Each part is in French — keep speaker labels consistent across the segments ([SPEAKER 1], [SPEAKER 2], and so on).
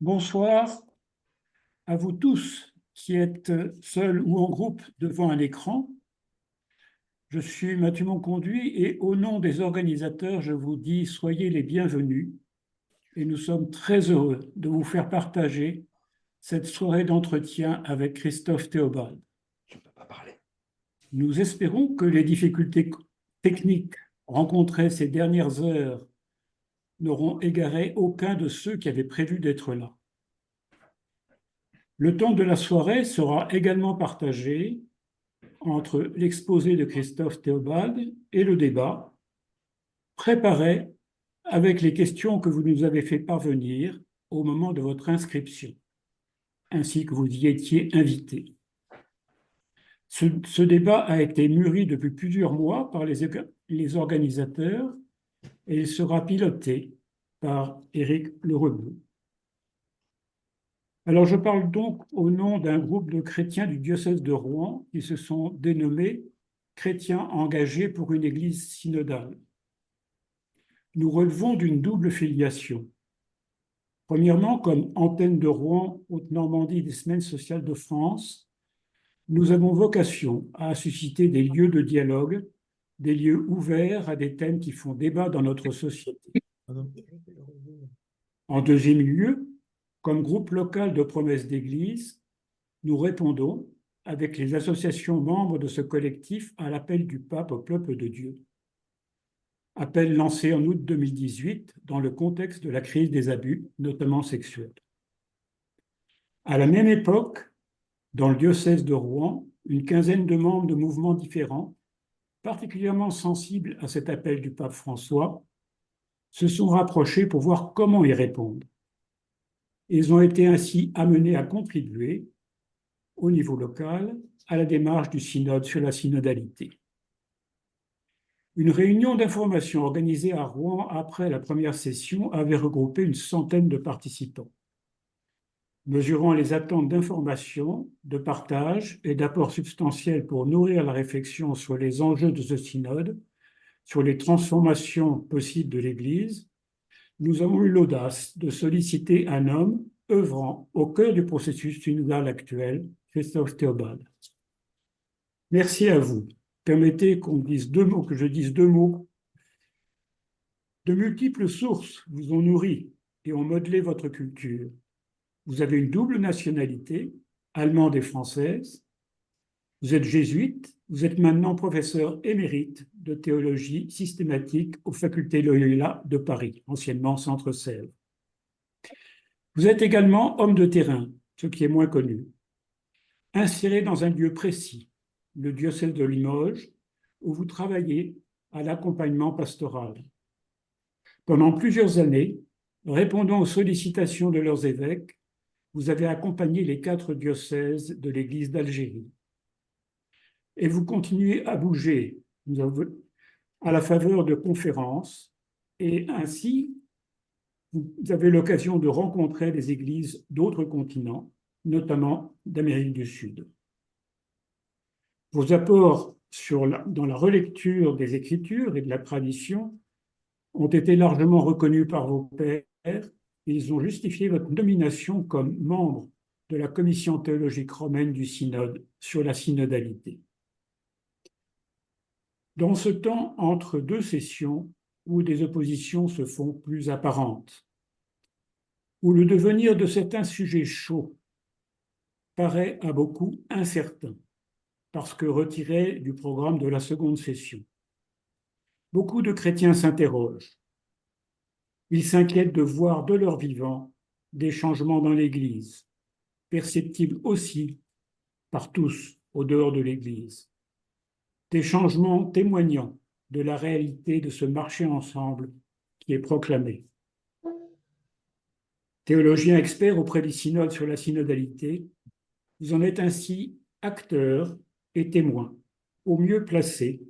[SPEAKER 1] Bonsoir à vous tous qui êtes seuls ou en groupe devant un écran. Je suis Mathieu Monconduit et au nom des organisateurs, je vous dis soyez les bienvenus et nous sommes très heureux de vous faire partager cette soirée d'entretien avec Christophe Théobald.
[SPEAKER 2] Je ne peux pas parler.
[SPEAKER 1] Nous espérons que les difficultés techniques rencontrées ces dernières heures n'auront égaré aucun de ceux qui avaient prévu d'être là. Le temps de la soirée sera également partagé entre l'exposé de Christophe Théobald et le débat, préparé avec les questions que vous nous avez fait parvenir au moment de votre inscription, ainsi que vous y étiez invité. Ce débat a été mûri depuis plusieurs mois par les organisateurs et il sera piloté par Éric Lerebou. Alors, je parle donc au nom d'un groupe de chrétiens du diocèse de Rouen qui se sont dénommés chrétiens engagés pour une église synodale. Nous relevons d'une double filiation. Premièrement, comme antenne de Rouen, Haute-Normandie des Semaines sociales de France, nous avons vocation à susciter des lieux de dialogue, des lieux ouverts à des thèmes qui font débat dans notre société. En deuxième lieu, comme groupe local de promesses d'église, nous répondons, avec les associations membres de ce collectif, à l'appel du pape au peuple de Dieu. Appel lancé en août 2018 dans le contexte de la crise des abus, notamment sexuels. À la même époque, dans le diocèse de Rouen, une quinzaine de membres de mouvements différents, particulièrement sensibles à cet appel du pape François, se sont rapprochés pour voir comment y répondre. Ils ont été ainsi amenés à contribuer, au niveau local, à la démarche du synode sur la synodalité. Une réunion d'information organisée à Rouen après la première session avait regroupé une centaine de participants. Mesurant les attentes d'information, de partage et d'apports substantiels pour nourrir la réflexion sur les enjeux de ce synode, sur les transformations possibles de l'Église, nous avons eu l'audace de solliciter un homme œuvrant au cœur du processus synodal actuel, Christophe Théobald. Merci à vous. Permettez que je dise deux mots. De multiples sources vous ont nourri et ont modelé votre culture. Vous avez une double nationalité, allemande et française. Vous êtes jésuite. Vous êtes maintenant professeur émérite de théologie systématique aux facultés Loyola de Paris, anciennement Centre Sèvres. Vous êtes également homme de terrain, ce qui est moins connu. Inséré dans un lieu précis, le diocèse de Limoges, où vous travaillez à l'accompagnement pastoral. Pendant plusieurs années, répondant aux sollicitations de leurs évêques, vous avez accompagné les 4 diocèses de l'Église d'Algérie. Et vous continuez à bouger à la faveur de conférences, et ainsi, vous avez l'occasion de rencontrer des églises d'autres continents, notamment d'Amérique du Sud. Vos apports dans la relecture des Écritures et de la tradition ont été largement reconnus par vos pairs et ils ont justifié votre nomination comme membre de la Commission théologique romaine du Synode sur la synodalité. Dans ce temps entre deux sessions où des oppositions se font plus apparentes, où le devenir de certains sujets chauds paraît à beaucoup incertain parce que retiré du programme de la seconde session, beaucoup de chrétiens s'interrogent. Ils s'inquiètent de voir de leur vivant des changements dans l'Église, perceptibles aussi par tous au dehors de l'Église, des changements témoignant de la réalité de ce marché ensemble qui est proclamé. Théologien expert auprès du synode sur la synodalité, vous en êtes ainsi acteur et témoin, au mieux placé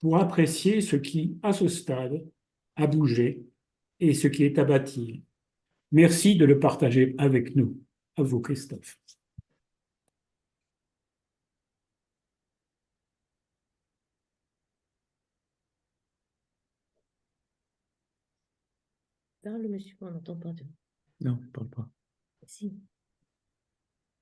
[SPEAKER 1] pour apprécier ce qui, à ce stade, a bougé et ce qui est à bâtir. Merci de le partager avec nous. À vous, Christophe.
[SPEAKER 3] Parle, monsieur, on n'entend pas.
[SPEAKER 2] Non, je ne parle pas. Si.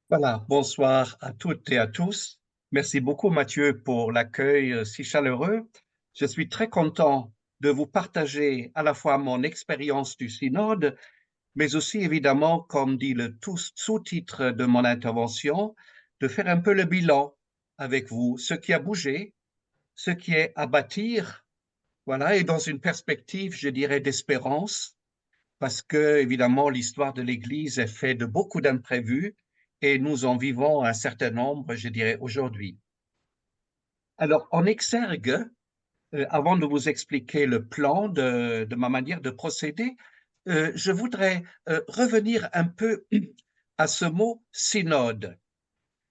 [SPEAKER 3] Voilà, bonsoir à toutes et à tous. Merci beaucoup Mathieu pour l'accueil si chaleureux. Je suis très content de vous partager à la fois mon expérience du synode, mais aussi évidemment, comme dit le sous-titre de mon intervention, de faire un peu le bilan avec vous, ce qui a bougé, ce qui est à bâtir, voilà, et dans une perspective, je dirais, d'espérance, parce que, évidemment, l'histoire de l'Église est faite de beaucoup d'imprévus et nous en vivons un certain nombre, je dirais, aujourd'hui. Alors, en exergue, avant de vous expliquer le plan de ma manière de procéder, je voudrais revenir un peu à ce mot synode.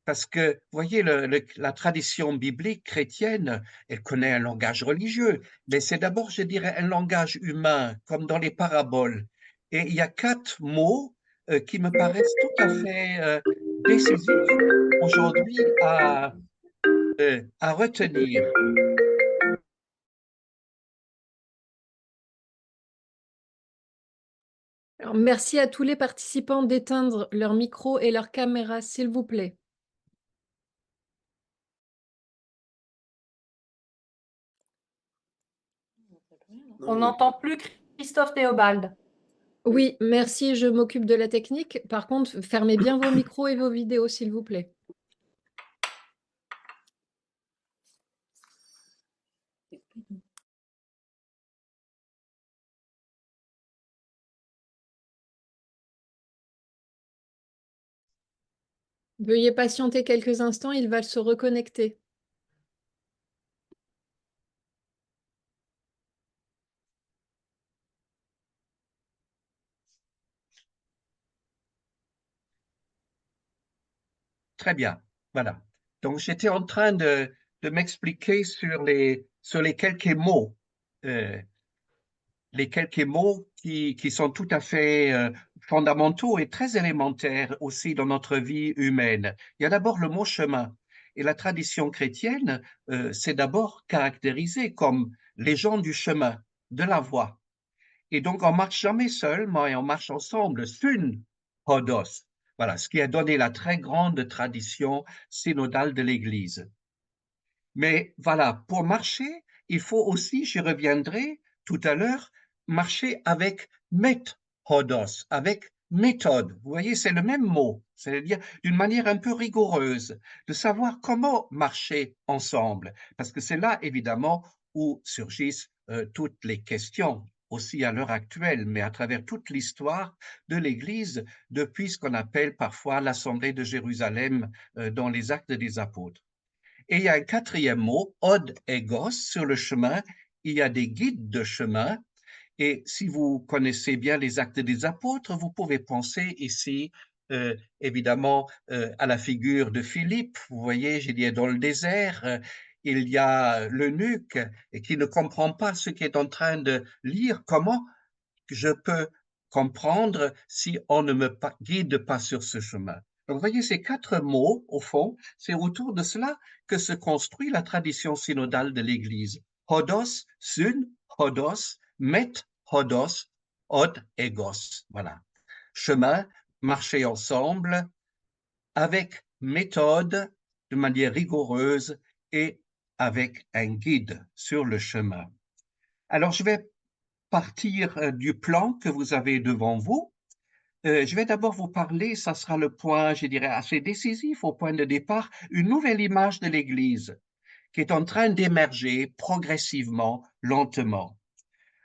[SPEAKER 3] Parce que, vous voyez, la tradition biblique chrétienne, elle connaît un langage religieux, mais c'est d'abord, je dirais, un langage humain, comme dans les paraboles. Et il y a 4 mots qui me paraissent tout à fait décisifs aujourd'hui à retenir.
[SPEAKER 2] Alors, merci à tous les participants d'éteindre leur micro et leur caméra, s'il vous plaît.
[SPEAKER 4] On n'entend plus Christophe Théobald.
[SPEAKER 2] Oui, merci, je m'occupe de la technique. Par contre, fermez bien vos micros et vos vidéos, s'il vous plaît. Veuillez patienter quelques instants, il va se reconnecter.
[SPEAKER 3] Très bien, voilà. Donc, j'étais en train de m'expliquer sur les quelques mots qui sont tout à fait fondamentaux et très élémentaires aussi dans notre vie humaine. Il y a d'abord le mot chemin. Et la tradition chrétienne s'est d'abord caractérisée comme les gens du chemin, de la voie. Et donc, on marche jamais seul, mais on marche ensemble, sun hodos. Voilà, ce qui a donné la très grande tradition synodale de l'Église. Mais voilà, pour marcher, il faut aussi, j'y reviendrai tout à l'heure, marcher avec methodos, avec méthode. Vous voyez, c'est le même mot, c'est-à-dire d'une manière un peu rigoureuse, de savoir comment marcher ensemble, parce que c'est là, évidemment, où surgissent toutes les questions, aussi à l'heure actuelle, mais à travers toute l'histoire de l'Église, depuis ce qu'on appelle parfois l'Assemblée de Jérusalem dans les Actes des Apôtres. Et il y a un quatrième mot, od egos, sur le chemin. Il y a des guides de chemin. Et si vous connaissez bien les Actes des Apôtres, vous pouvez penser ici, évidemment, à la figure de Philippe. Vous voyez, j'ai dit dans le désert, il y a l'eunuque qui ne comprend pas ce qu'il est en train de lire. Comment je peux comprendre si on ne me guide pas sur ce chemin? Donc, vous voyez, ces 4 mots, au fond, c'est autour de cela que se construit la tradition synodale de l'Église. Hodos, sun, hodos, met, hodos, od, egos. Voilà. Chemin, marcher ensemble, avec méthode, de manière rigoureuse et avec un guide sur le chemin. Alors, je vais partir du plan que vous avez devant vous. Je vais d'abord vous parler, ça sera le point, je dirais, assez décisif au point de départ, une nouvelle image de l'Église qui est en train d'émerger progressivement, lentement.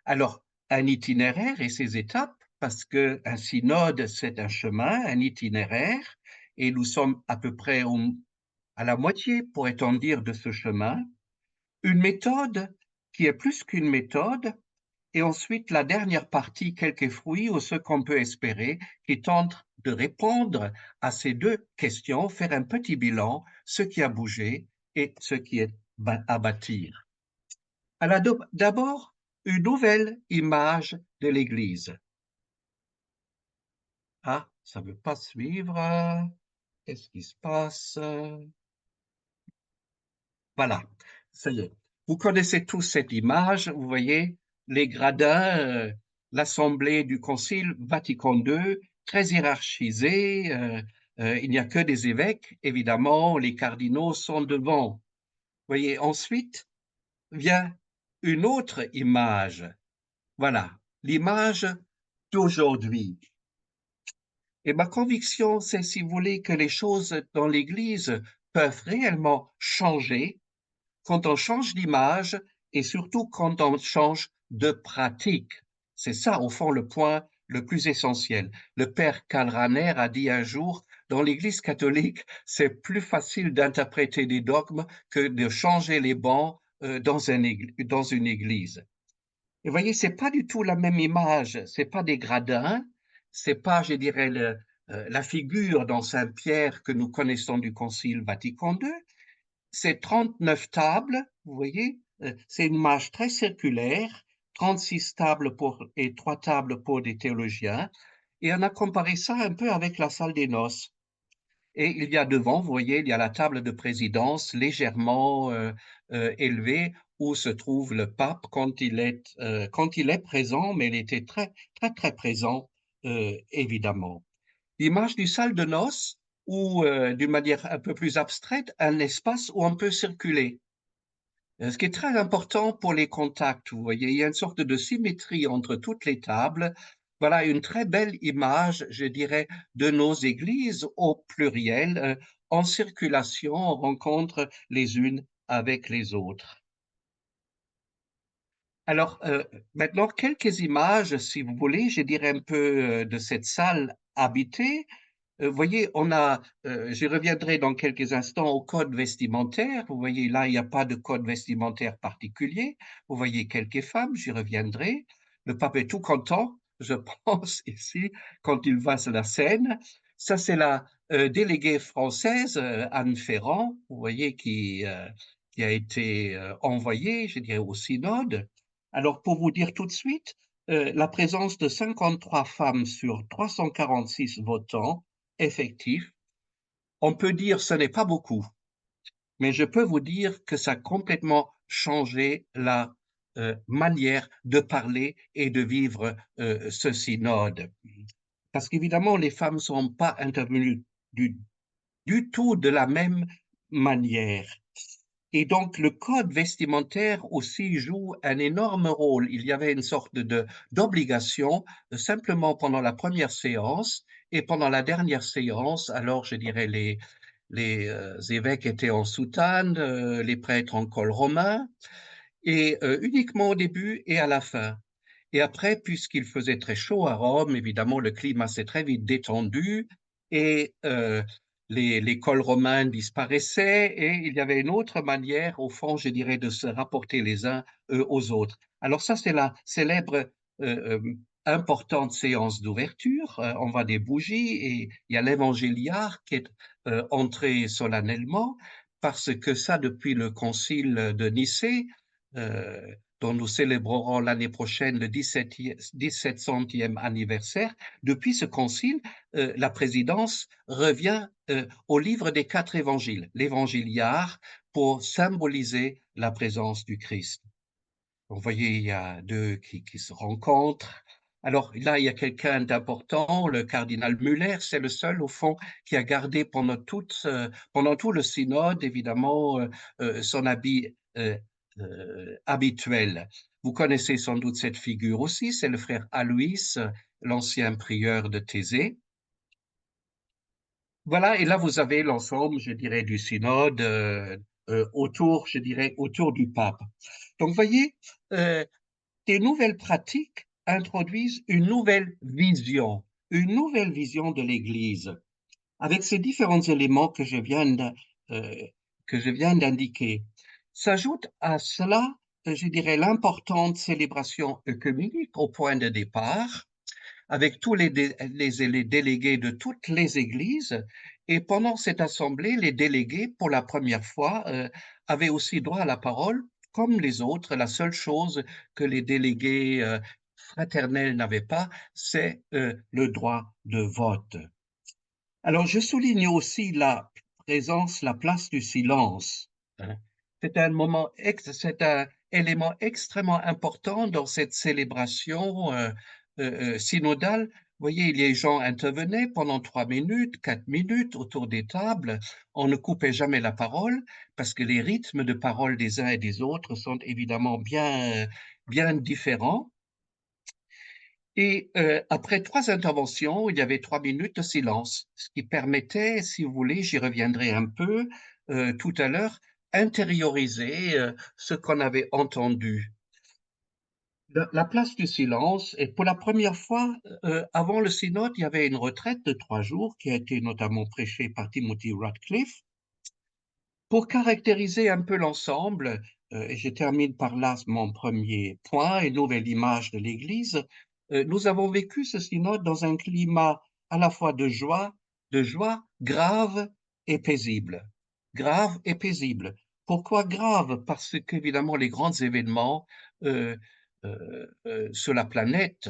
[SPEAKER 3] Alors, un itinéraire et ses étapes, parce qu'un synode, c'est un chemin, un itinéraire, et nous sommes à peu près à la moitié, pourrait-on dire, de ce chemin. Une méthode qui est plus qu'une méthode, et ensuite, la dernière partie, quelques fruits ou ce qu'on peut espérer, qui tente de répondre à ces 2 questions, faire un petit bilan, ce qui a bougé et ce qui est à bâtir. Alors, d'abord, une nouvelle image de l'Église. Ah, ça ne veut pas suivre. Qu'est-ce qui se passe? Voilà, ça y est. Vous connaissez tous cette image, vous voyez, les gradins, l'Assemblée du Concile Vatican II, très hiérarchisé. Il n'y a que des évêques, évidemment, les cardinaux sont devant. Vous voyez, ensuite vient une autre image. Voilà, l'image d'aujourd'hui. Et ma conviction, c'est, si vous voulez, que les choses dans l'Église peuvent réellement changer quand on change d'image et surtout quand on change de pratique. C'est ça, au fond, le point le plus essentiel. Le père Karl Rahner a dit un jour, dans l'Église catholique, c'est plus facile d'interpréter des dogmes que de changer les bancs dans une église. Et vous voyez, c'est pas du tout la même image, c'est pas des gradins, c'est pas, je dirais, la figure dans Saint-Pierre que nous connaissons du Concile Vatican II, c'est 39 tables, vous voyez, c'est une image très circulaire, 36 tables et 3 tables pour des théologiens, et on a comparé ça un peu avec la salle des noces. Et il y a devant, vous voyez, il y a la table de présidence légèrement élevée où se trouve le pape quand il est présent, mais il était très, très, très présent, évidemment. L'image du salle de noces, ou d'une manière un peu plus abstraite, un espace où on peut circuler. Ce qui est très important pour les contacts, vous voyez, il y a une sorte de symétrie entre toutes les tables. Voilà une très belle image, je dirais, de nos églises au pluriel, en circulation, en rencontre les unes avec les autres. Alors, maintenant, quelques images, si vous voulez, je dirais un peu de cette salle habitée. Vous voyez, j'y reviendrai dans quelques instants au code vestimentaire. Vous voyez, là, il n'y a pas de code vestimentaire particulier. Vous voyez quelques femmes, j'y reviendrai. Le pape est tout content, je pense, ici, quand il voit la scène. Ça, c'est la déléguée française, Anne Ferrand, vous voyez, qui a été envoyée, je dirais, au synode. Alors, pour vous dire tout de suite, la présence de 53 femmes sur 346 votants, effectif, on peut dire ce n'est pas beaucoup, mais je peux vous dire que ça a complètement changé la manière de parler et de vivre ce synode. Parce qu'évidemment, les femmes ne sont pas intervenues du tout de la même manière. Et donc, le code vestimentaire aussi joue un énorme rôle. Il y avait une sorte d'obligation, simplement pendant la première séance et pendant la dernière séance, alors je dirais les évêques étaient en soutane, les prêtres en col romain, et uniquement au début et à la fin. Et après, puisqu'il faisait très chaud à Rome, évidemment, le climat s'est très vite détendu et les cols romains disparaissaient et il y avait une autre manière, au fond, je dirais, de se rapporter les uns aux autres. Alors ça, c'est la célèbre importante séance d'ouverture. On voit des bougies et il y a l'évangéliaire qui est entré solennellement parce que ça, depuis le concile de Nicée, dont nous célébrerons l'année prochaine le 1700e anniversaire, depuis ce concile, la présidence revient au livre des 4 évangiles, l'évangéliaire, pour symboliser la présence du Christ. Vous voyez, il y a deux qui se rencontrent. Alors là, il y a quelqu'un d'important, le cardinal Muller, c'est le seul, au fond, qui a gardé pendant tout le synode, évidemment, son habit habituel. Vous connaissez sans doute cette figure aussi, c'est le frère Aloïs, l'ancien prieur de Thésée. Voilà, et là, vous avez l'ensemble, je dirais, du synode autour, je dirais, autour du pape. Donc, vous voyez, des nouvelles pratiques introduisent une nouvelle vision de l'Église, avec ces différents éléments que je viens d'indiquer. S'ajoute à cela, je dirais, l'importante célébration œcuménique au point de départ, avec tous les délégués de toutes les églises. Et pendant cette assemblée, les délégués, pour la première fois, avaient aussi droit à la parole, comme les autres. La seule chose que les délégués fraternels n'avaient pas, c'est le droit de vote. Alors, je souligne aussi la présence, la place du silence. C'est un élément extrêmement important dans cette célébration synodale voyez, les gens intervenaient pendant 3 minutes, 4 minutes autour des tables. On ne coupait jamais la parole parce que les rythmes de parole des uns et des autres sont évidemment bien différents. Et après 3 interventions, il y avait 3 minutes de silence, ce qui permettait, si vous voulez, j'y reviendrai un peu tout à l'heure, intérioriser ce qu'on avait entendu. La place du silence, et pour la première fois, avant le synode, il y avait une retraite de 3 jours qui a été notamment prêchée par Timothy Radcliffe pour caractériser un peu l'ensemble. Et je termine par là mon premier point, une nouvelle image de l'Église. Nous avons vécu ce synode dans un climat à la fois de joie grave et paisible. Grave et paisible. Pourquoi grave? Parce qu'évidemment, les grands événements sur la planète,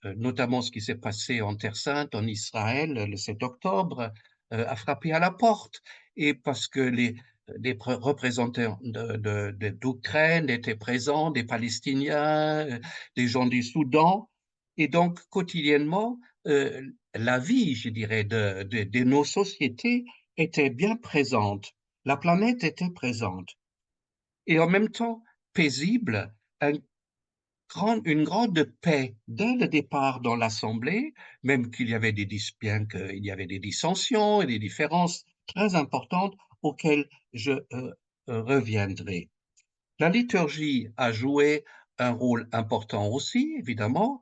[SPEAKER 3] notamment ce qui s'est passé en Terre Sainte, en Israël, le 7 octobre, a frappé à la porte. Et parce que des représentants d'Ukraine étaient présents, des Palestiniens, des gens du Soudan. Et donc, quotidiennement, la vie, je dirais, de nos sociétés était bien présente. La planète était présente. Et en même temps, paisible, une grande paix dès le départ dans l'Assemblée, même qu'il y avait bien qu'il y avait des dissensions et des différences très importantes auxquelles je reviendrai. La liturgie a joué un rôle important aussi, évidemment,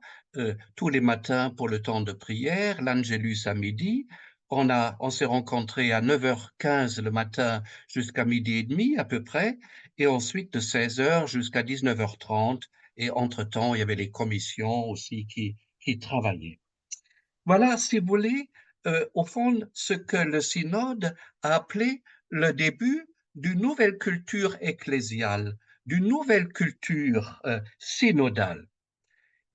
[SPEAKER 3] tous les matins pour le temps de prière, l'Angélus à midi. On s'est rencontrés à 9h15 le matin jusqu'à midi et demi à peu près, et ensuite de 16h jusqu'à 19h30. Et entre-temps, il y avait les commissions aussi qui travaillaient. Voilà, si vous voulez, au fond, ce que le synode a appelé le début d'une nouvelle culture ecclésiale, d'une nouvelle culture synodale.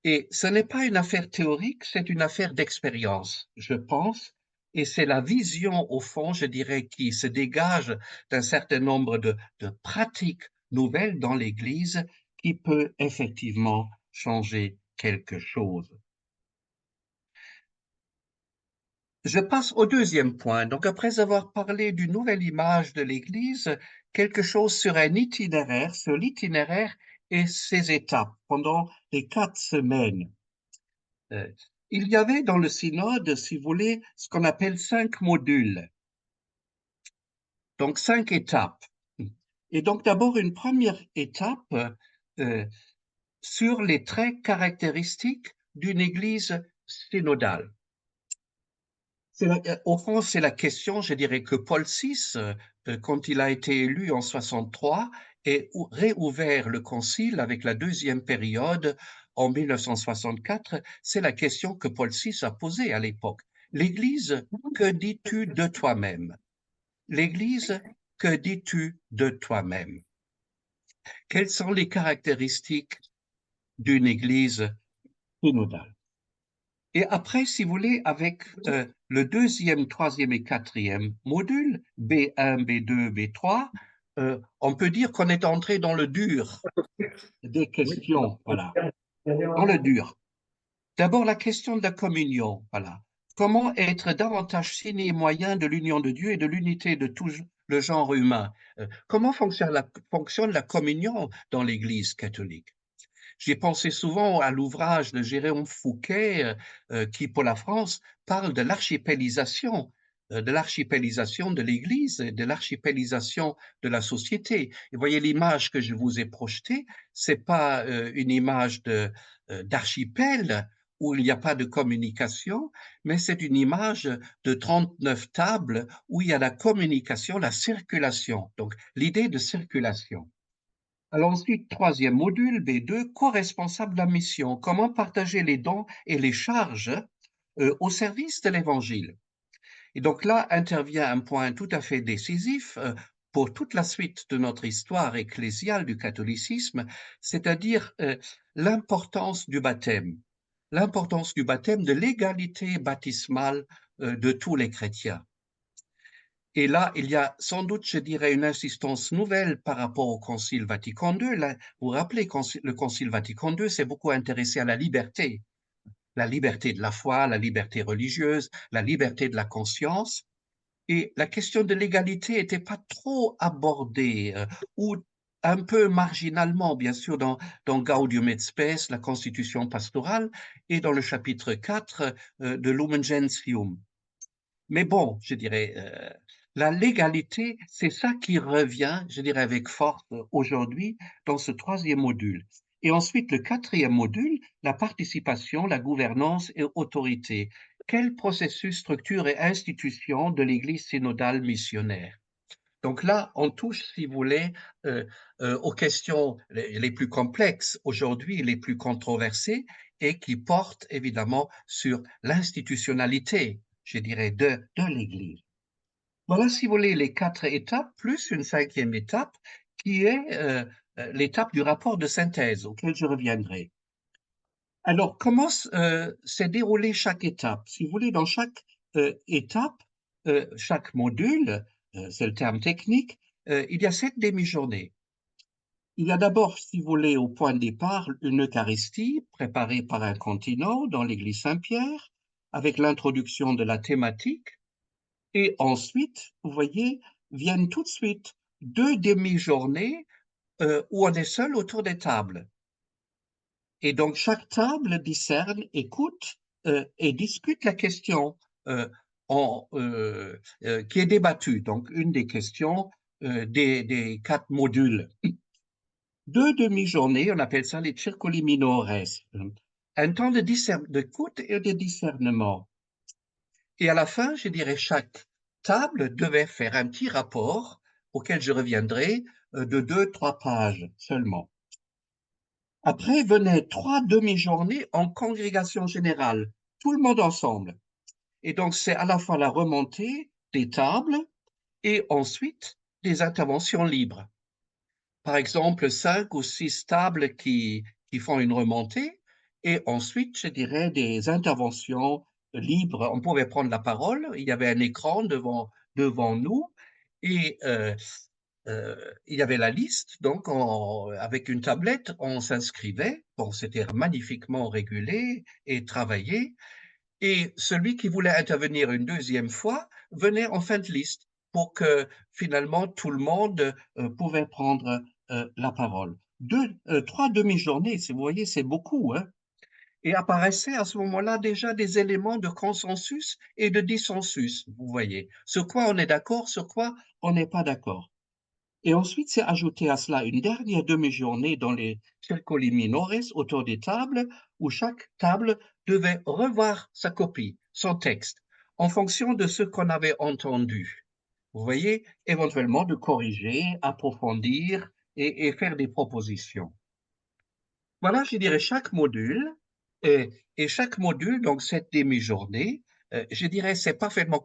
[SPEAKER 3] Et ce n'est pas une affaire théorique, c'est une affaire d'expérience, je pense, et c'est la vision, au fond, je dirais, qui se dégage d'un certain nombre de pratiques nouvelles dans l'Église qui peut effectivement changer quelque chose. Je passe au deuxième point. Donc, après avoir parlé d'une nouvelle image de l'Église, quelque chose sur un itinéraire, sur l'itinéraire et ses étapes pendant les 4 semaines. Il y avait dans le synode, si vous voulez, ce qu'on appelle 5 modules. Donc, 5 étapes. Et donc, d'abord, une première étape sur les traits caractéristiques d'une Église synodale. Au fond, c'est la question, je dirais, que Paul VI, quand il a été élu en 63, et réouvert le concile avec la deuxième période en 1964, c'est la question que Paul VI a posée à l'époque. L'Église, que dis-tu de toi-même? L'Église, que dis-tu de toi-même? Quelles sont les caractéristiques d'une Église synodale? Et après, si vous voulez, avec le deuxième, troisième et quatrième module, B1, B2, B3, on peut dire qu'on est entré dans le dur des questions, voilà, dans le dur. D'abord, la question de la communion, voilà. Comment être davantage signe et moyen de l'union de Dieu et de l'unité de tout le genre humain? Comment fonctionne la communion dans l'Église catholique? J'ai pensé souvent à l'ouvrage de Jérôme Fouquet, qui, pour la France, parle de l'archipélisation de l'Église, de l'archipélisation de la société. Et vous voyez l'image que je vous ai projetée, c'est pas une image d'archipel où il n'y a pas de communication, mais c'est une image de 39 tables où il y a la communication, la circulation. Donc, l'idée de circulation. Alors ensuite, troisième module, B2, co-responsable de la mission. Comment partager les dons et les charges au service de l'Évangile. Et donc là intervient un point tout à fait décisif pour toute la suite de notre histoire ecclésiale du catholicisme, c'est-à-dire l'importance du baptême, de l'égalité baptismale de tous les chrétiens. Et là, il y a sans doute, je dirais, une insistance nouvelle par rapport au Concile Vatican II. Là, vous vous rappelez, le Concile Vatican II s'est beaucoup intéressé à la liberté. la liberté de la foi, la liberté religieuse, la liberté de la conscience. Et la question de l'égalité n'était pas trop abordée, ou un peu marginalement, bien sûr, dans Gaudium et Spes, la constitution pastorale, et dans le chapitre 4 de Lumen Gentium. Mais bon, je dirais, la légalité, c'est ça qui revient, je dirais, avec force aujourd'hui dans ce troisième module. Et ensuite, le quatrième module, la participation, la gouvernance et autorité. Quel processus, structure et institution de l'Église synodale missionnaire? Donc là, on touche, si vous voulez, aux questions les plus complexes aujourd'hui, les plus controversées, et qui portent évidemment sur l'institutionnalité, je dirais, de l'Église. Voilà, si vous voulez, les 4 étapes, plus une 5e étape, qui est l'étape du rapport de synthèse, auquel je reviendrai. Alors, comment s'est déroulée chaque étape? Si vous voulez, dans chaque étape, chaque module, c'est le terme technique, il y a 7 demi-journées. Il y a d'abord, si vous voulez, au point de départ, une Eucharistie préparée par un continent dans l'église Saint-Pierre, avec l'introduction de la thématique. Et ensuite, vous voyez, viennent tout de suite 2 demi-journées où on est seul autour des tables. Et donc, chaque table discerne, écoute et discute la question qui est débattue. Donc, une des questions des 4 modules. 2 demi-journées, on appelle ça les circoli minores, un temps d'écoute et de discernement. Et à la fin, je dirais, chaque table devait faire un petit rapport auquel je reviendrai de 2-3 pages seulement. Après venaient 3 demi-journées en congrégation générale, tout le monde ensemble. Et donc, c'est à la fois la remontée des tables et ensuite des interventions libres. Par exemple, 5 ou 6 tables qui font une remontée et ensuite, je dirais, des interventions libres. On pouvait prendre la parole, il y avait un écran devant nous et il y avait la liste, donc avec une tablette, on s'inscrivait. Bon, c'était magnifiquement régulé et travaillé. Et celui qui voulait intervenir une deuxième fois venait en fin de liste pour que finalement tout le monde pouvait prendre la parole. 3 demi-journées, si vous voyez, c'est beaucoup, hein? Et apparaissaient à ce moment-là déjà des éléments de consensus et de dissensus, vous voyez. Sur quoi on est d'accord, sur quoi on n'est pas d'accord. Et ensuite, c'est ajouté à cela une dernière demi-journée dans les circoli minores autour des tables, où chaque table devait revoir sa copie, son texte, en fonction de ce qu'on avait entendu. Vous voyez, éventuellement de corriger, approfondir et faire des propositions. Voilà, je dirais, chaque module, et chaque module, donc cette demi-journée, je dirais, c'est parfaitement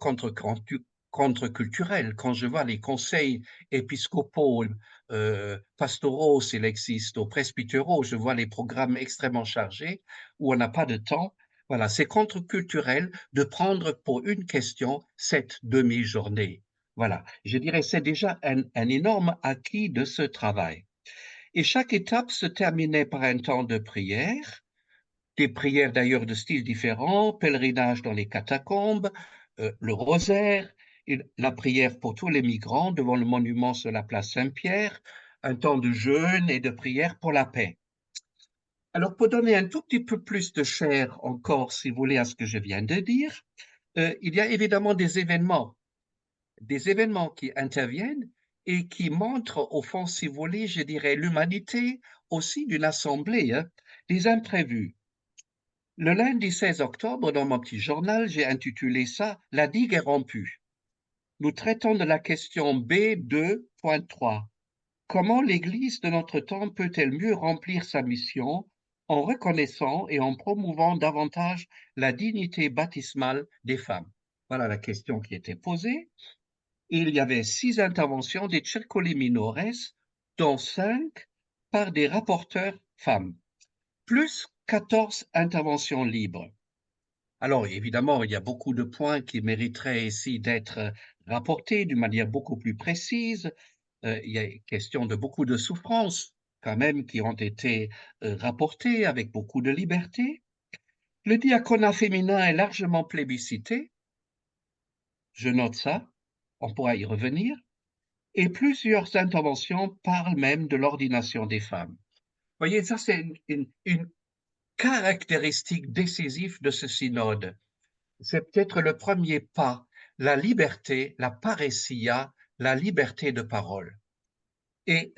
[SPEAKER 3] contre-culturel. Quand je vois les conseils épiscopaux, pastoraux, s'il existe, aux presbytéraux, je vois les programmes extrêmement chargés où on n'a pas de temps. Voilà, c'est contre-culturel de prendre pour une question cette demi-journée. Voilà, je dirais, c'est déjà un énorme acquis de ce travail. Et chaque étape se terminait par un temps de prière, des prières d'ailleurs de styles différents, pèlerinage dans les catacombes, le rosaire, la prière pour tous les migrants devant le monument sur la place Saint-Pierre, un temps de jeûne et de prière pour la paix. Alors, pour donner un tout petit peu plus de chair encore, si vous voulez, à ce que je viens de dire, il y a évidemment des événements qui interviennent et qui montrent, au fond, si vous voulez, je dirais, l'humanité aussi d'une assemblée, hein, des imprévus. Le lundi 16 octobre, dans mon petit journal, j'ai intitulé ça « La digue est rompue ». Nous traitons de la question B2.3. Comment l'Église de notre temps peut-elle mieux remplir sa mission en reconnaissant et en promouvant davantage la dignité baptismale des femmes? Voilà la question qui était posée. Il y avait 6 interventions des circoli minores, dont 5 par des rapporteurs femmes, plus 14 interventions libres. Alors, évidemment, il y a beaucoup de points qui mériteraient ici d'être rapportés d'une manière beaucoup plus précise. Il y a question de beaucoup de souffrances, quand même, qui ont été rapportées avec beaucoup de liberté. Le diaconat féminin est largement plébiscité. Je note ça, on pourra y revenir. Et plusieurs interventions parlent même de l'ordination des femmes. Vous voyez, ça c'est une caractéristique décisive de ce synode. C'est peut-être le premier pas, la liberté, la parousia, la liberté de parole. Et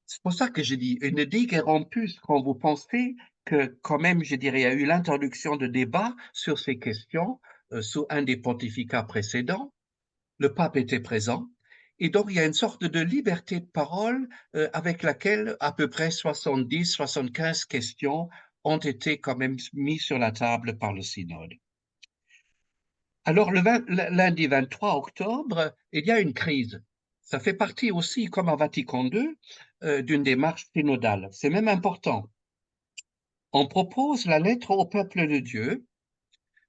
[SPEAKER 3] c'est pour ça que je dis, une digue est rompue quand vous pensez que quand même, je dirais, il y a eu l'introduction de débats sur ces questions sous un des pontificats précédents. Le pape était présent. Et donc, il y a une sorte de liberté de parole avec laquelle à peu près 70-75 questions ont été quand même mises sur la table par le synode. Alors, le lundi 23 octobre, il y a une crise. Ça fait partie aussi, comme à Vatican II, d'une démarche synodale. C'est même important. On propose la lettre au peuple de Dieu.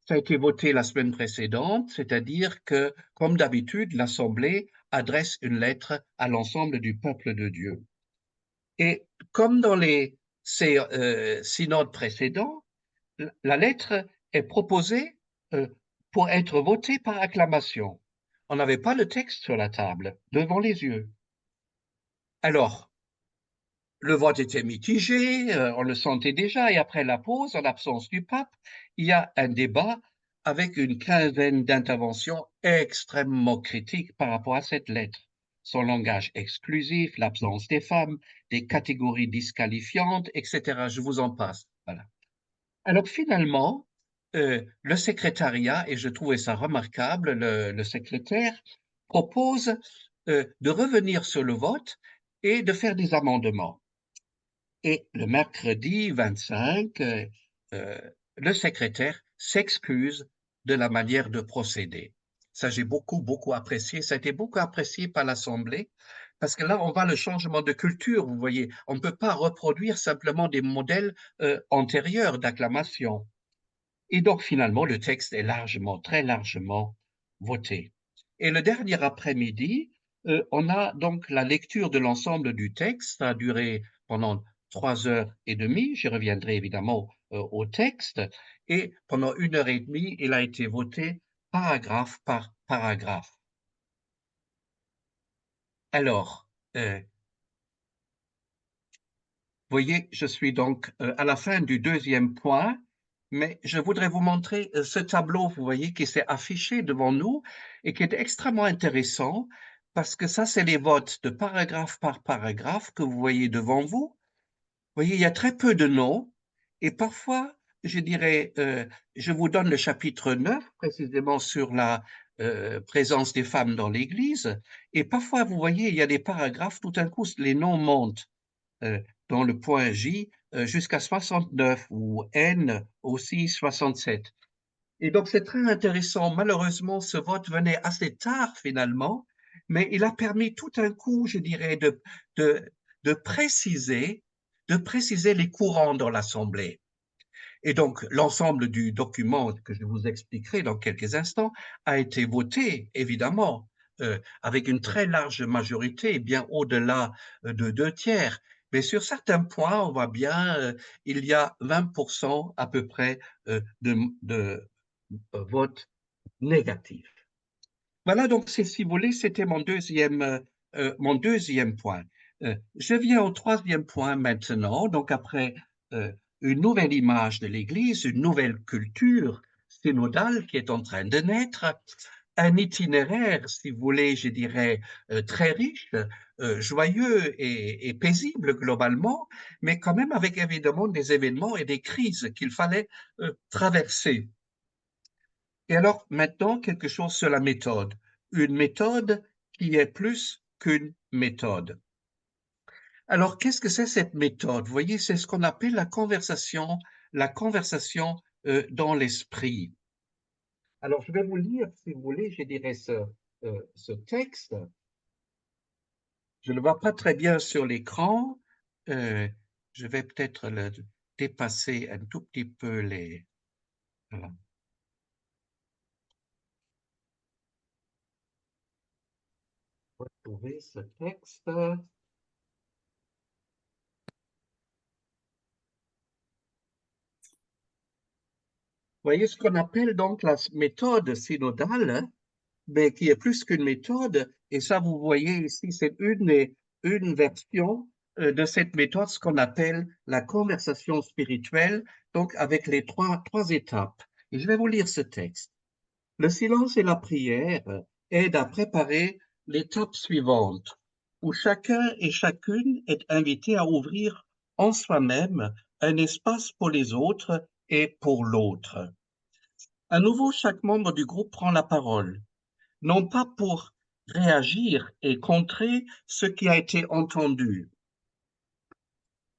[SPEAKER 3] Ça a été voté la semaine précédente, c'est-à-dire que, comme d'habitude, l'Assemblée adresse une lettre à l'ensemble du peuple de Dieu. Et comme dans ces synodes précédents, la lettre est proposée pour être votée par acclamation. On n'avait pas le texte sur la table, devant les yeux. Alors, le vote était mitigé, on le sentait déjà, et après la pause, en l'absence du pape, il y a un débat avec une quinzaine d'interventions extrêmement critiques par rapport à cette lettre. Son langage exclusif, l'absence des femmes, des catégories disqualifiantes, etc. Je vous en passe. Voilà. Alors finalement, le secrétariat, et je trouvais ça remarquable, le secrétaire propose de revenir sur le vote et de faire des amendements. Et le mercredi 25, le secrétaire s'excuse de la manière de procéder. Ça, j'ai beaucoup apprécié. Ça a été beaucoup apprécié par l'Assemblée, parce que là, on voit le changement de culture, vous voyez. On ne peut pas reproduire simplement des modèles antérieurs d'acclamation. Et donc, finalement, le texte est très largement voté. Et le dernier après-midi, on a donc la lecture de l'ensemble du texte. Ça a duré pendant 3h30. J'y reviendrai évidemment au texte. Et pendant 1h30, il a été voté paragraphe par paragraphe. Alors, voyez, je suis donc à la fin du deuxième point, mais je voudrais vous montrer ce tableau, vous voyez, qui s'est affiché devant nous et qui est extrêmement intéressant parce que ça, c'est les votes de paragraphe par paragraphe que vous voyez devant vous. Vous voyez, il y a très peu de noms et parfois, je dirais, je vous donne le chapitre 9, précisément sur la présence des femmes dans l'Église, et parfois, vous voyez, il y a des paragraphes, tout d'un coup, les noms montent dans le point J jusqu'à 69 ou N aussi 67. Et donc c'est très intéressant. Malheureusement, ce vote venait assez tard finalement, mais il a permis tout un coup, je dirais, de, de préciser, de préciser les courants dans l'Assemblée. Et donc l'ensemble du document que je vous expliquerai dans quelques instants a été voté, évidemment, avec une très large majorité, bien au-delà de 2/3. Mais sur certains points, on voit bien, il y a 20% à peu près de votes négatifs. Voilà, donc si vous voulez, c'était mon deuxième point. Je viens au troisième point maintenant, donc après une nouvelle image de l'Église, une nouvelle culture synodale qui est en train de naître, un itinéraire, si vous voulez, je dirais, très riche, joyeux et paisible globalement, mais quand même avec évidemment des événements et des crises qu'il fallait traverser. Et alors maintenant, quelque chose sur la méthode. Une méthode qui est plus qu'une méthode. Alors, qu'est-ce que c'est cette méthode? Vous voyez, c'est ce qu'on appelle la conversation dans l'esprit. Alors, je vais vous lire, si vous voulez, je dirais ce texte. Je ne le vois pas très bien sur l'écran. Je vais peut-être le dépasser un tout petit peu les... Voilà. Retrouver ce texte. voyez ce qu'on appelle donc la méthode synodale, hein, mais qui est plus qu'une méthode. Et ça, vous voyez ici, c'est une version de cette méthode, ce qu'on appelle la conversation spirituelle, donc avec les trois étapes. Et je vais vous lire ce texte. Le silence et la prière aident à préparer l'étape suivante, où chacun et chacune est invité à ouvrir en soi-même un espace pour les autres et pour l'autre. À nouveau, chaque membre du groupe prend la parole, non pas pour réagir et contrer ce qui a été entendu.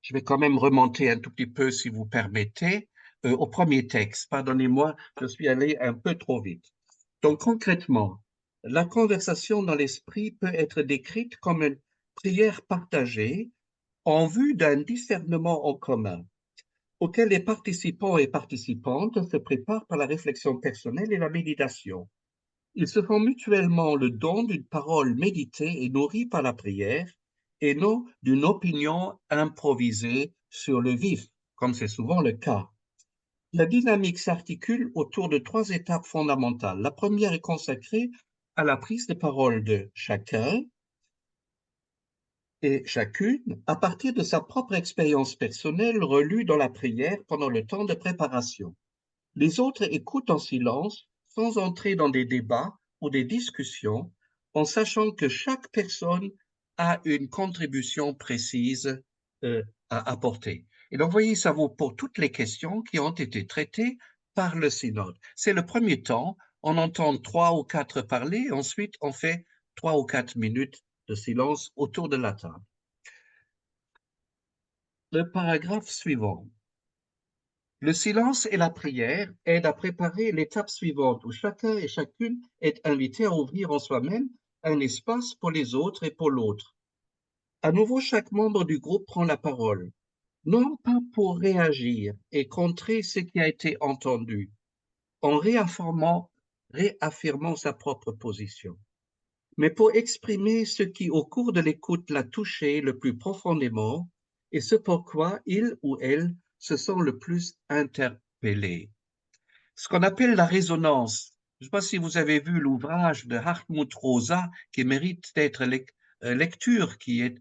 [SPEAKER 3] Je vais quand même remonter un tout petit peu, si vous permettez, au premier texte. Pardonnez-moi, je suis allé un peu trop vite. Donc, concrètement, la conversation dans l'esprit peut être décrite comme une prière partagée en vue d'un discernement en commun, auquel les participants et participantes se préparent par la réflexion personnelle et la méditation. Ils se font mutuellement le don d'une parole méditée et nourrie par la prière, et non d'une opinion improvisée sur le vif, comme c'est souvent le cas. La dynamique s'articule autour de trois étapes fondamentales. La première est consacrée à la prise de parole de chacun et chacune à partir de sa propre expérience personnelle relue dans la prière pendant le temps de préparation. Les autres écoutent en silence, sans entrer dans des débats ou des discussions, en sachant que chaque personne a une contribution précise à apporter. Et donc, vous voyez, ça vaut pour toutes les questions qui ont été traitées par le synode. C'est le premier temps, on entend 3 ou 4 parler, ensuite on fait 3 ou 4 minutes de silence autour de la table. Le paragraphe suivant. Le silence et la prière aident à préparer l'étape suivante où chacun et chacune est invité à ouvrir en soi-même un espace pour les autres et pour l'autre. À nouveau, chaque membre du groupe prend la parole, non pas pour réagir et contrer ce qui a été entendu, en réaffirmant sa propre position, mais pour exprimer ce qui, au cours de l'écoute, l'a touché le plus profondément et ce pourquoi il ou elle se sent le plus interpellé. Ce qu'on appelle la résonance. Je ne sais pas si vous avez vu l'ouvrage de Hartmut Rosa qui mérite d'être lecture, qui est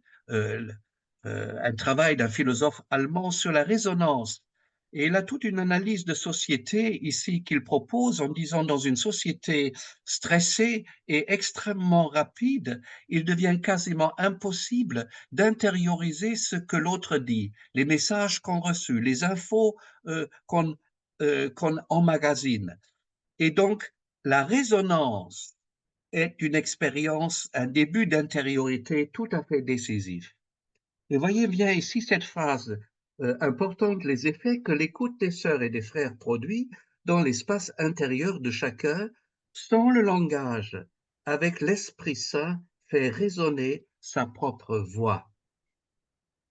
[SPEAKER 3] un travail d'un philosophe allemand sur la résonance. Et il a toute une analyse de société ici qu'il propose en disant dans une société stressée et extrêmement rapide, il devient quasiment impossible d'intérioriser ce que l'autre dit, les messages qu'on reçoit, les infos qu'on emmagasine. Et donc, la résonance est une expérience, un début d'intériorité tout à fait décisif. Et voyez bien ici cette phrase importante, les effets que l'écoute des sœurs et des frères produit dans l'espace intérieur de chacun, sans le langage, avec l'Esprit Saint, fait résonner sa propre voix.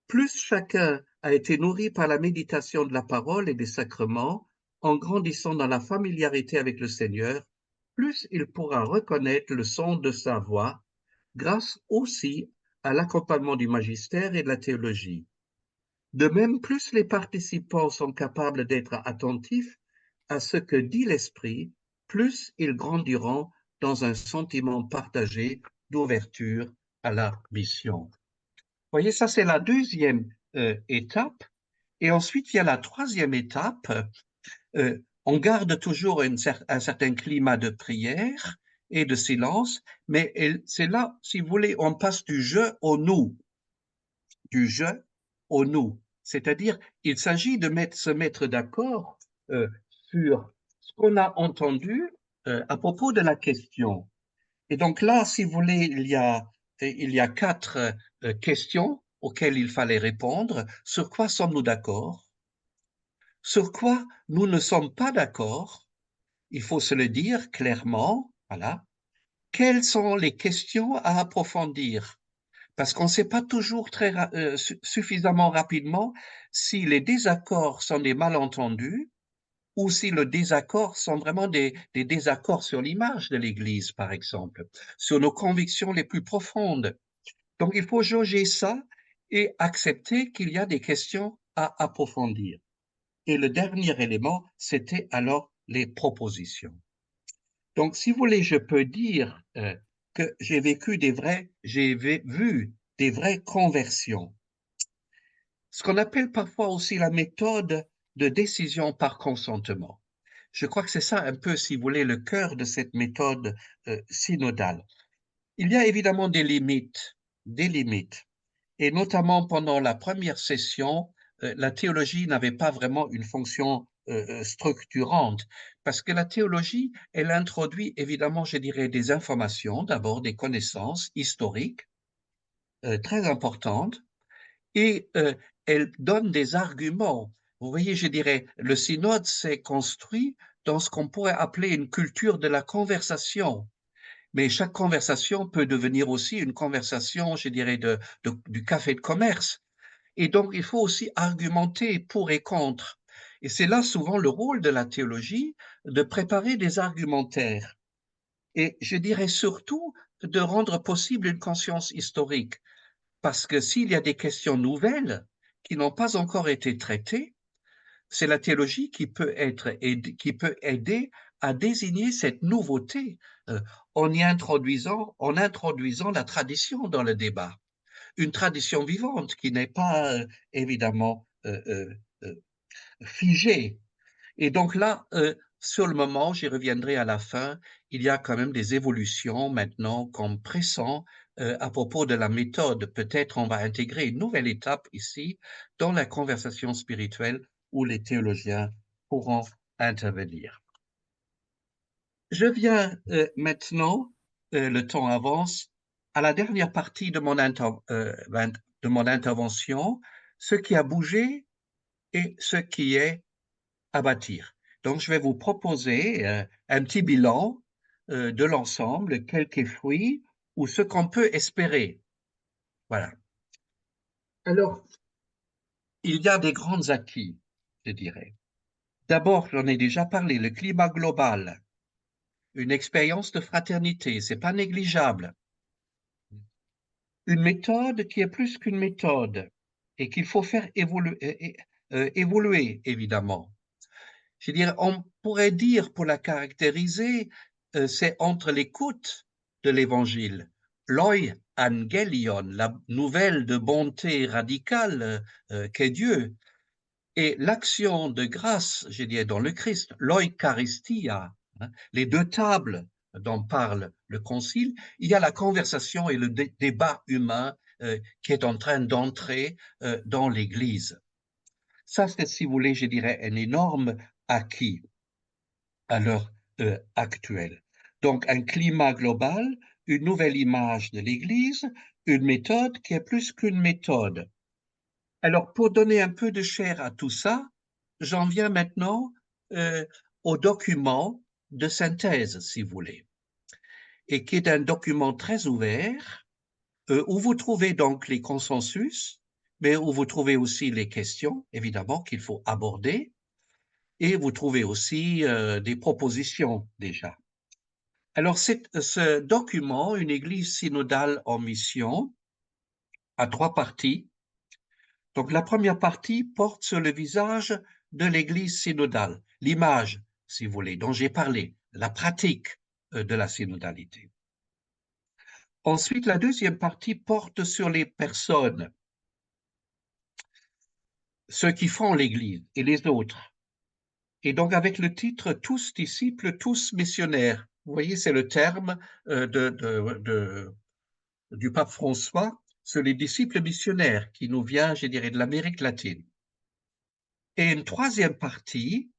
[SPEAKER 3] Plus chacun a été nourri par la méditation de la parole et des sacrements, en grandissant dans la familiarité avec le Seigneur, plus il pourra reconnaître le son de sa voix, grâce aussi à l'accompagnement du magistère et de la théologie. De même, plus les participants sont capables d'être attentifs à ce que dit l'Esprit, plus ils grandiront dans un sentiment partagé d'ouverture à la mission. Vous voyez, ça c'est la deuxième étape. Et ensuite, il y a la troisième étape. On garde toujours un certain climat de prière et de silence, mais c'est là, si vous voulez, on passe du je au nous. Du je au nous. C'est-à-dire, il s'agit de se mettre d'accord sur ce qu'on a entendu à propos de la question. Et donc là, si vous voulez, il y a 4 questions auxquelles il fallait répondre. Sur quoi sommes-nous d'accord? Sur quoi nous ne sommes pas d'accord? Il faut se le dire clairement, voilà. Quelles sont les questions à approfondir? Parce qu'on ne sait pas toujours suffisamment rapidement si les désaccords sont des malentendus ou si le désaccord sont vraiment des désaccords sur l'image de l'Église, par exemple, sur nos convictions les plus profondes. Donc, il faut jauger ça et accepter qu'il y a des questions à approfondir. Et le dernier élément, c'était alors les propositions. Donc, si vous voulez, je peux dire que j'ai vu des vraies conversions. Ce qu'on appelle parfois aussi la méthode de décision par consentement. Je crois que c'est ça un peu, si vous voulez, le cœur de cette méthode synodale. Il y a évidemment des limites, et notamment pendant la première session, la théologie n'avait pas vraiment une fonction structurante, parce que la théologie, elle introduit évidemment, je dirais, des informations, d'abord des connaissances historiques très importantes, et elle donne des arguments. Vous voyez, je dirais, le synode s'est construit dans ce qu'on pourrait appeler une culture de la conversation. Mais chaque conversation peut devenir aussi une conversation, je dirais, du café de commerce. Et donc, il faut aussi argumenter pour et contre. Et c'est là souvent le rôle de la théologie, de préparer des argumentaires. Et je dirais surtout de rendre possible une conscience historique. Parce que s'il y a des questions nouvelles qui n'ont pas encore été traitées, c'est la théologie qui peut aider à désigner cette nouveauté en introduisant la tradition dans le débat. Une tradition vivante qui n'est pas évidemment figée. Et donc là, sur le moment, j'y reviendrai à la fin, il y a quand même des évolutions maintenant qu'on pressent à propos de la méthode. Peut-être on va intégrer une nouvelle étape ici dans la conversation spirituelle où les théologiens pourront intervenir. Je viens maintenant, le temps avance, à la dernière partie de mon intervention, ce qui a bougé et ce qui est à bâtir. Donc, je vais vous proposer un petit bilan de l'ensemble, quelques fruits ou ce qu'on peut espérer. Voilà. Alors, il y a des grands acquis, je dirais. D'abord, j'en ai déjà parlé, le climat global, une expérience de fraternité, c'est pas négligeable. Une méthode qui est plus qu'une méthode et qu'il faut faire évoluer, évidemment. Je dirais, on pourrait dire, pour la caractériser, c'est entre l'écoute de l'Évangile, l'oi angelion, la nouvelle de bonté radicale qu'est Dieu, et l'action de grâce, je dirais, dans le Christ, l'eucharistia, les deux tables dont parle le Concile, il y a la conversation et le débat humain qui est en train d'entrer dans l'Église. Ça, c'est, si vous voulez, je dirais, un énorme acquis à l'heure actuelle. Donc, un climat global, une nouvelle image de l'Église, une méthode qui est plus qu'une méthode. Alors, pour donner un peu de chair à tout ça, j'en viens maintenant au document de synthèse, si vous voulez, et qui est un document très ouvert, où vous trouvez donc les consensus, mais où vous trouvez aussi les questions, évidemment, qu'il faut aborder, et vous trouvez aussi des propositions déjà. Alors, ce document, une église synodale en mission, a 3 parties. Donc, la première partie porte sur le visage de l'église synodale, l'image, si vous voulez, dont j'ai parlé, la pratique de la synodalité. Ensuite, la deuxième partie porte sur les personnes, ceux qui font l'église et les autres. Et donc, avec le titre « Tous disciples, tous missionnaires », vous voyez, c'est le terme du pape François sur les disciples missionnaires qui nous vient, je dirais, de l'Amérique latine. Et une troisième partie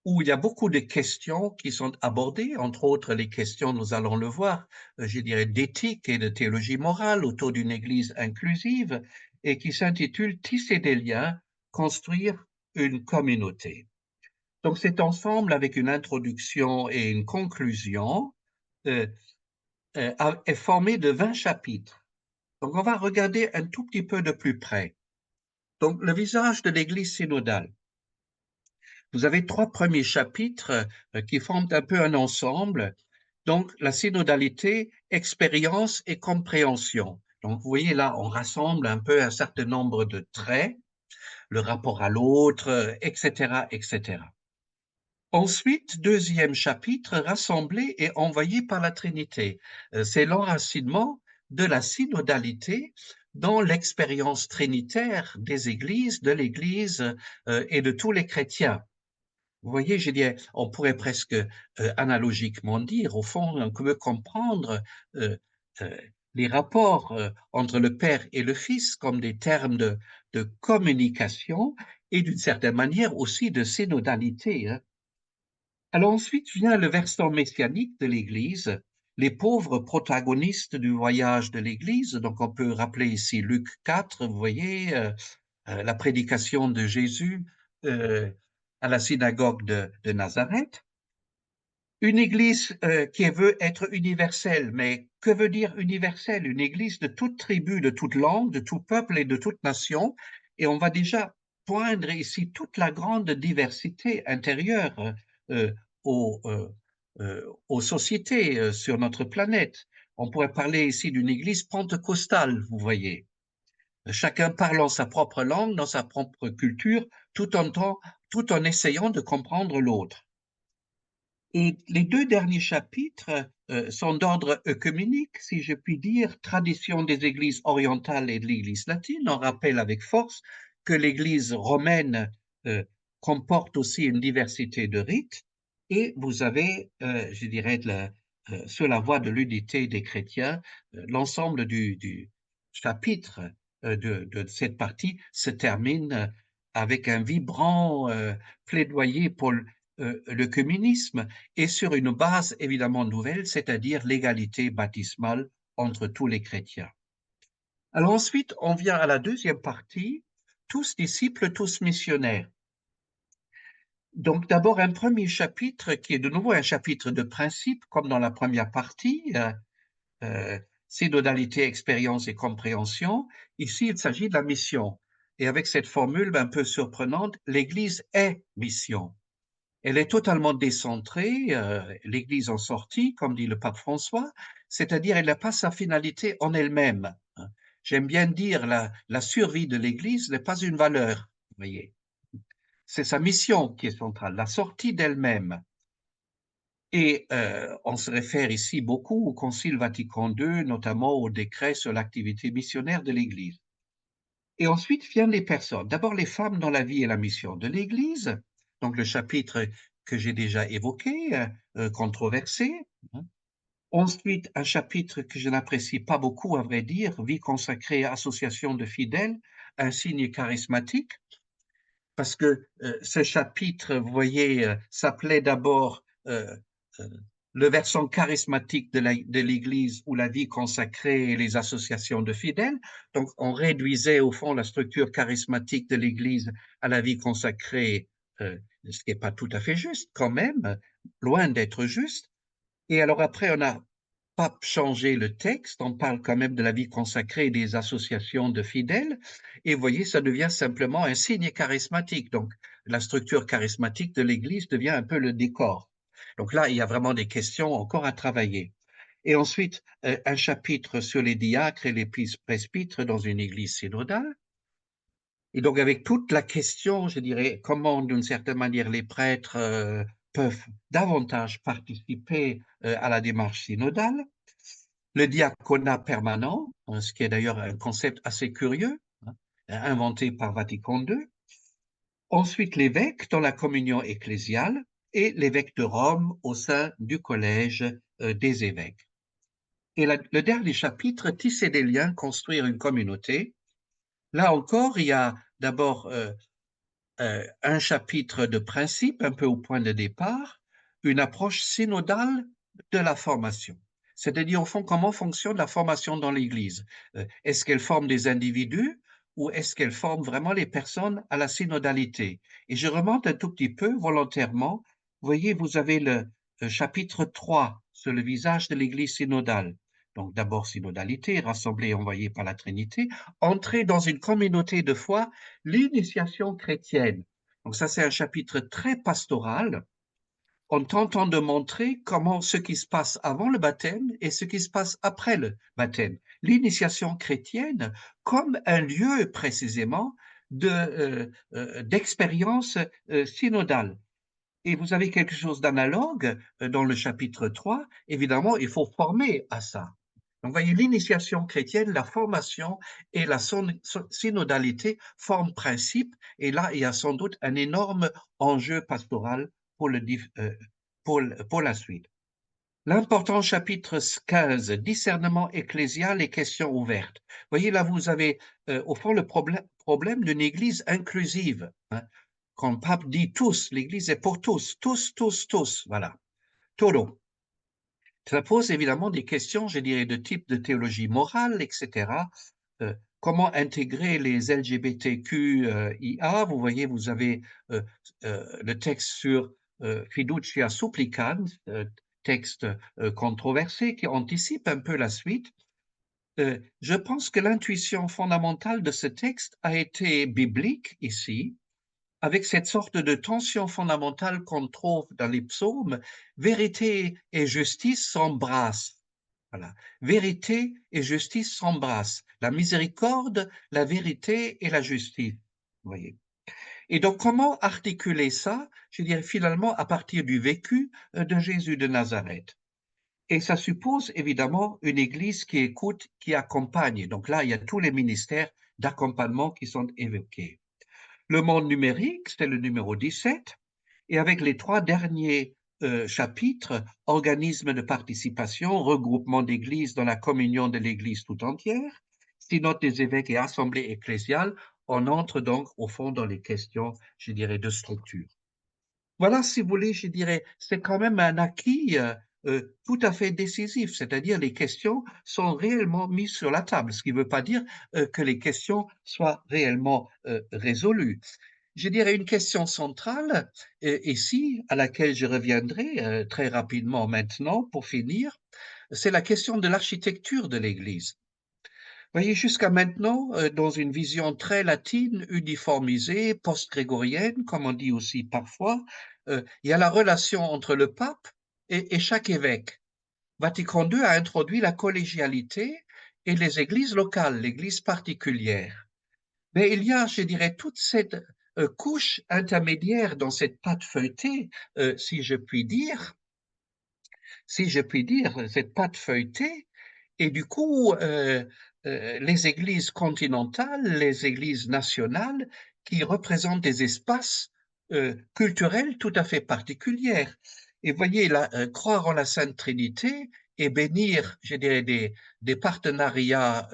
[SPEAKER 3] où il y a beaucoup de questions qui sont abordées, entre autres les questions, nous allons le voir, je dirais, d'éthique et de théologie morale autour d'une Église inclusive et qui s'intitule « Tisser des liens, construire une communauté ». Donc cet ensemble, avec une introduction et une conclusion, est formé de 20 chapitres. Donc on va regarder un tout petit peu de plus près. Donc le visage de l'Église synodale. Vous avez 3 premiers chapitres qui forment un peu un ensemble. Donc la synodalité, expérience et compréhension. Donc vous voyez là, on rassemble un peu un certain nombre de traits, le rapport à l'autre, etc., etc. Ensuite, deuxième chapitre, rassemblé et envoyé par la Trinité. C'est l'enracinement de la synodalité dans l'expérience trinitaire des églises, de l'Église et de tous les chrétiens. Vous voyez, je dirais, on pourrait presque analogiquement dire, au fond, on peut comprendre euh, euh, les rapports entre le Père et le Fils comme des termes de communication et d'une certaine manière aussi de synodalité. Hein. Alors ensuite vient le versant messianique de l'Église, les pauvres protagonistes du voyage de l'Église. Donc on peut rappeler ici Luc 4, vous voyez, la prédication de Jésus à la synagogue de Nazareth. Une Église qui veut être universelle, mais que veut dire universelle? Une Église de toute tribu, de toute langue, de tout peuple et de toute nation. Et on va déjà poindre ici toute la grande diversité intérieure euh, aux, euh, aux sociétés sur notre planète. On pourrait parler ici d'une Église pentecostale, vous voyez. Chacun parlant sa propre langue, dans sa propre culture, tout en essayant de comprendre l'autre. Et les deux derniers chapitres sont d'ordre œcuménique, si je puis dire, tradition des églises orientales et de l'Église latine. On rappelle avec force que l'Église romaine comporte aussi une diversité de rites, et vous avez, je dirais, sur la voie de l'unité des chrétiens, l'ensemble du chapitre de cette partie se termine avec un vibrant plaidoyer pour l'œcuménisme et sur une base évidemment nouvelle, c'est-à-dire l'égalité baptismale entre tous les chrétiens. Alors ensuite, on vient à la deuxième partie, tous disciples, tous missionnaires. Donc d'abord un premier chapitre qui est de nouveau un chapitre de principe, comme dans la première partie, synodalité, expérience et compréhension. Ici, il s'agit de la mission. Et avec cette formule un peu surprenante, l'Église est mission. Elle est totalement décentrée, l'Église en sortie, comme dit le pape François, c'est-à-dire elle n'a pas sa finalité en elle-même. J'aime bien dire la survie de l'Église n'est pas une valeur, vous voyez. C'est sa mission qui est centrale, la sortie d'elle-même. Et on se réfère ici beaucoup au Concile Vatican II, notamment au décret sur l'activité missionnaire de l'Église. Et ensuite viennent les personnes. D'abord les femmes dans la vie et la mission de l'Église, donc le chapitre que j'ai déjà évoqué, controversé. Ensuite, un chapitre que je n'apprécie pas beaucoup, à vrai dire, vie consacrée à association de fidèles, un signe charismatique, parce que ce chapitre, vous voyez, s'appelait d'abord le versant charismatique de l'Église ou la vie consacrée et les associations de fidèles. Donc, on réduisait au fond la structure charismatique de l'Église à la vie consacrée, ce qui n'est pas tout à fait juste quand même, loin d'être juste. Et alors après, on n'a pas changé le texte, on parle quand même de la vie consacrée et des associations de fidèles, et vous voyez, ça devient simplement un signe charismatique. Donc, la structure charismatique de l'Église devient un peu le décor. Donc là, il y a vraiment des questions encore à travailler. Et ensuite, un chapitre sur les diacres et les presbytres dans une Église synodale. Et donc, avec toute la question, je dirais, comment, d'une certaine manière, les prêtres peuvent davantage participer à la démarche synodale. Le diaconat permanent, ce qui est d'ailleurs un concept assez curieux, inventé par Vatican II. Ensuite, l'évêque dans la communion ecclésiale et l'évêque de Rome au sein du collège des évêques. Et le dernier chapitre, tisser des liens, construire une communauté. Là encore, il y a d'abord un chapitre de principe, un peu au point de départ, une approche synodale de la formation. C'est-à-dire, au fond, comment fonctionne la formation dans l'Église. Est-ce qu'elle forme des individus ou est-ce qu'elle forme vraiment les personnes à la synodalité? Et je remonte un tout petit peu volontairement. Vous voyez, vous avez le chapitre 3 sur le visage de l'Église synodale. Donc d'abord synodalité, rassemblée et envoyée par la Trinité, entrer dans une communauté de foi, l'initiation chrétienne. Donc ça, c'est un chapitre très pastoral, en tentant de montrer comment ce qui se passe avant le baptême et ce qui se passe après le baptême. L'initiation chrétienne comme un lieu précisément d'expérience synodale. Et vous avez quelque chose d'analogue dans le chapitre 3. Évidemment, il faut former à ça. Donc, voyez, l'initiation chrétienne, la formation et la synodalité forment principe. Et là, il y a sans doute un énorme enjeu pastoral pour la suite. L'important chapitre 15, discernement ecclésial et questions ouvertes. Voyez, là, vous avez au fond le problème d'une église inclusive. Hein. Quand le pape dit tous, l'église est pour tous, tous, voilà, todo. Ça pose évidemment des questions, je dirais, de type de théologie morale, etc. Comment intégrer les LGBTQIA? Vous voyez, vous avez le texte sur fiducia supplicans, texte controversé qui anticipe un peu la suite. Je pense que l'intuition fondamentale de ce texte a été biblique ici, avec cette sorte de tension fondamentale qu'on trouve dans les psaumes. Vérité et justice s'embrassent. Voilà. Vérité et justice s'embrassent. La miséricorde, la vérité et la justice. Vous voyez. Et donc, comment articuler ça, je dirais finalement, à partir du vécu de Jésus de Nazareth? Et ça suppose évidemment une église qui écoute, qui accompagne. Donc là, il y a tous les ministères d'accompagnement qui sont évoqués. Le monde numérique, c'est le numéro 17, et avec les 3 derniers chapitres, organismes de participation, regroupement d'églises dans la communion de l'église tout entière, synode des évêques et assemblée ecclésiale, on entre donc au fond dans les questions, je dirais, de structure. Voilà, si vous voulez, je dirais, c'est quand même un acquis tout à fait décisif, c'est-à-dire les questions sont réellement mises sur la table, ce qui ne veut pas dire que les questions soient réellement résolues. Je dirais une question centrale ici, à laquelle je reviendrai très rapidement maintenant pour finir, c'est la question de l'architecture de l'Église. Vous voyez, jusqu'à maintenant, dans une vision très latine, uniformisée, post-grégorienne, comme on dit aussi parfois, il y a la relation entre le pape et chaque évêque. Vatican II a introduit la collégialité et les églises locales, l'église particulière. Mais il y a, je dirais, toute cette couche intermédiaire dans cette pâte feuilletée, si je puis dire, cette pâte feuilletée, et du coup, les églises continentales, les églises nationales, qui représentent des espaces culturels tout à fait particuliers. Et voyez, croire en la Sainte Trinité et bénir, je dirais, des partenariats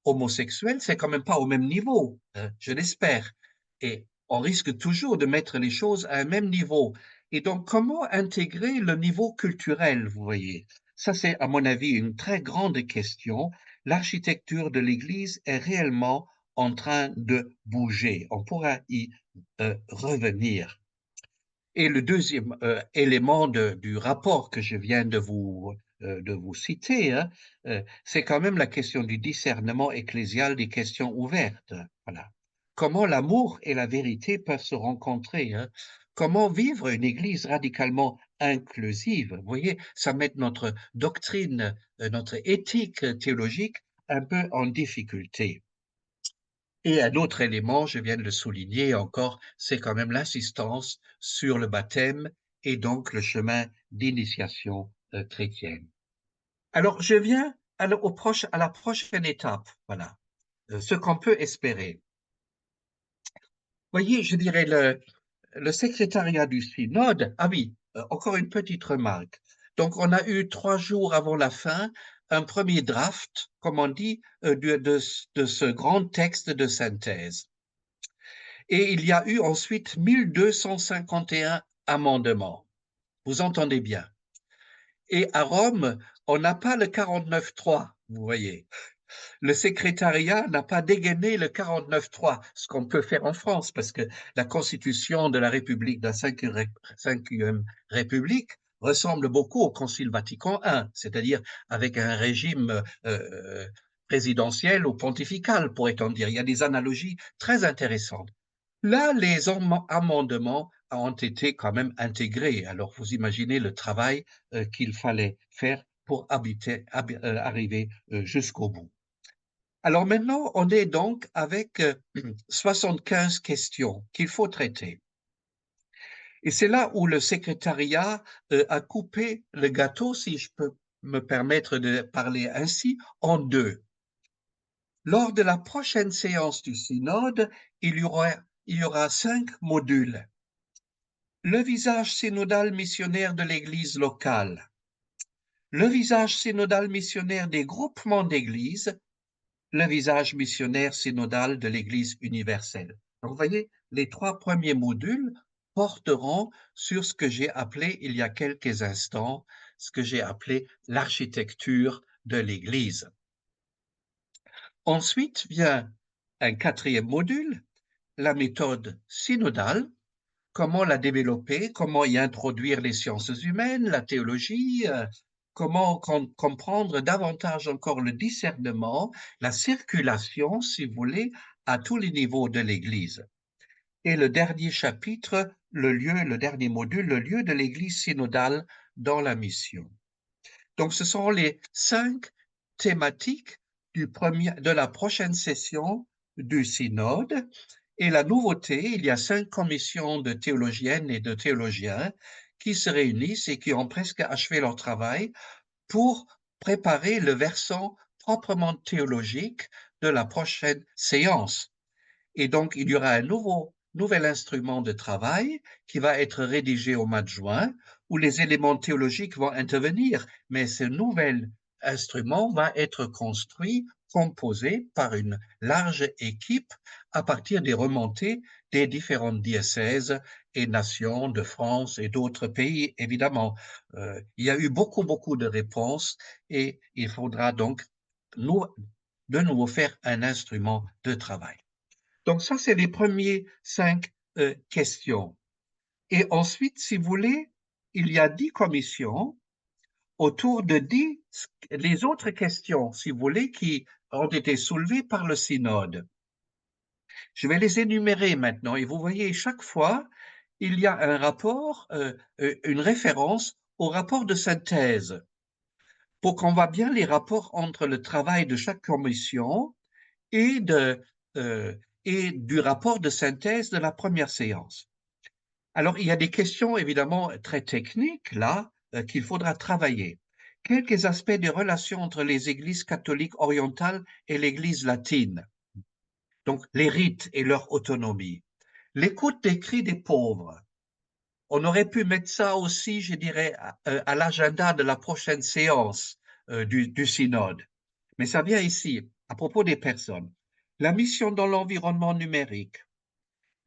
[SPEAKER 3] homosexuels, c'est quand même pas au même niveau, je l'espère. Et on risque toujours de mettre les choses à un même niveau. Et donc, comment intégrer le niveau culturel, vous voyez? Ça, c'est, à mon avis, une très grande question. L'architecture de l'Église est réellement en train de bouger. On pourra y revenir. Et le deuxième élément du rapport que je viens de vous citer, hein, c'est quand même la question du discernement ecclésial des questions ouvertes. Voilà. Comment l'amour et la vérité peuvent se rencontrer, hein? Comment vivre une Église radicalement inclusive? Vous voyez, ça met notre doctrine, notre éthique théologique un peu en difficulté. Et un autre élément, je viens de le souligner encore, c'est quand même l'insistance sur le baptême et donc le chemin d'initiation chrétienne. Alors, je viens à la prochaine étape, voilà, ce qu'on peut espérer. Voyez, je dirais le secrétariat du synode, ah oui, encore une petite remarque. Donc, on a eu 3 jours avant la fin un premier draft, comme on dit, de ce grand texte de synthèse. Et il y a eu ensuite 1251 amendements. Vous entendez bien. Et à Rome, on n'a pas le 49.3, vous voyez. Le secrétariat n'a pas dégainé le 49.3, ce qu'on peut faire en France, parce que la constitution de la République, de la Cinquième République, ressemble beaucoup au Concile Vatican I, c'est-à-dire avec un régime présidentiel ou pontifical, pourrait-on dire. Il y a des analogies très intéressantes. Là, les amendements ont été quand même intégrés. Alors, vous imaginez le travail qu'il fallait faire pour arriver jusqu'au bout. Alors maintenant, on est donc avec 75 questions qu'il faut traiter. Et c'est là où le secrétariat a coupé le gâteau, si je peux me permettre de parler ainsi, en deux. Lors de la prochaine séance du synode, il y aura 5 modules. Le visage synodal missionnaire de l'Église locale, le visage synodal missionnaire des groupements d'Églises, le visage missionnaire synodal de l'Église universelle. Donc, vous voyez, les 3 premiers modules porteront sur ce que j'ai appelé il y a quelques instants, ce que j'ai appelé l'architecture de l'Église. Ensuite vient un 4e module, la méthode synodale, comment la développer, comment y introduire les sciences humaines, la théologie, comment comprendre davantage encore le discernement, la circulation, si vous voulez, à tous les niveaux de l'Église. Et le dernier chapitre, le dernier module, le lieu de l'Église synodale dans la mission. Donc, ce sont les 5 thématiques de la prochaine session du synode. Et la nouveauté, il y a 5 commissions de théologiennes et de théologiens qui se réunissent et qui ont presque achevé leur travail pour préparer le versant proprement théologique de la prochaine séance. Et donc, il y aura un nouvel instrument de travail qui va être rédigé au mois de juin, où les éléments théologiques vont intervenir. Mais ce nouvel instrument va être construit, composé par une large équipe à partir des remontées des différentes diocèses et nations de France et d'autres pays, évidemment. Il y a eu beaucoup de réponses et il faudra donc de nouveau faire un instrument de travail. Donc ça, c'est les premières 5 questions. Et ensuite, si vous voulez, il y a 10 commissions autour de 10 les autres questions, si vous voulez, qui ont été soulevées par le synode. Je vais les énumérer maintenant et vous voyez, chaque fois, il y a un rapport, une référence au rapport de synthèse pour qu'on voit bien les rapports entre le travail de chaque commission et du rapport de synthèse de la première séance. Alors, il y a des questions évidemment très techniques là qu'il faudra travailler. Quelques aspects des relations entre les églises catholiques orientales et l'église latine. Donc, les rites et leur autonomie. L'écoute des cris des pauvres. On aurait pu mettre ça aussi, je dirais, à l'agenda de la prochaine séance du synode. Mais ça vient ici, à propos des personnes. La mission dans l'environnement numérique.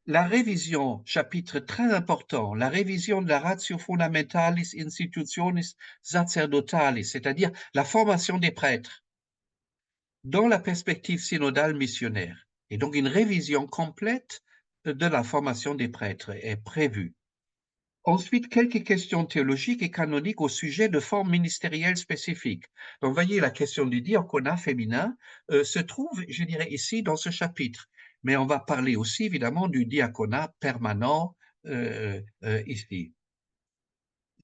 [SPEAKER 3] La révision, chapitre très important, la révision de la Ratio Fundamentalis Institutionis Sacerdotalis, c'est-à-dire la formation des prêtres, dans la perspective synodale missionnaire. Et donc une révision complète de la formation des prêtres est prévue. Ensuite, quelques questions théologiques et canoniques au sujet de formes ministérielles spécifiques. Donc, vous voyez, la question du diaconat féminin se trouve, je dirais, ici dans ce chapitre. Mais on va parler aussi, évidemment, du diaconat permanent ici.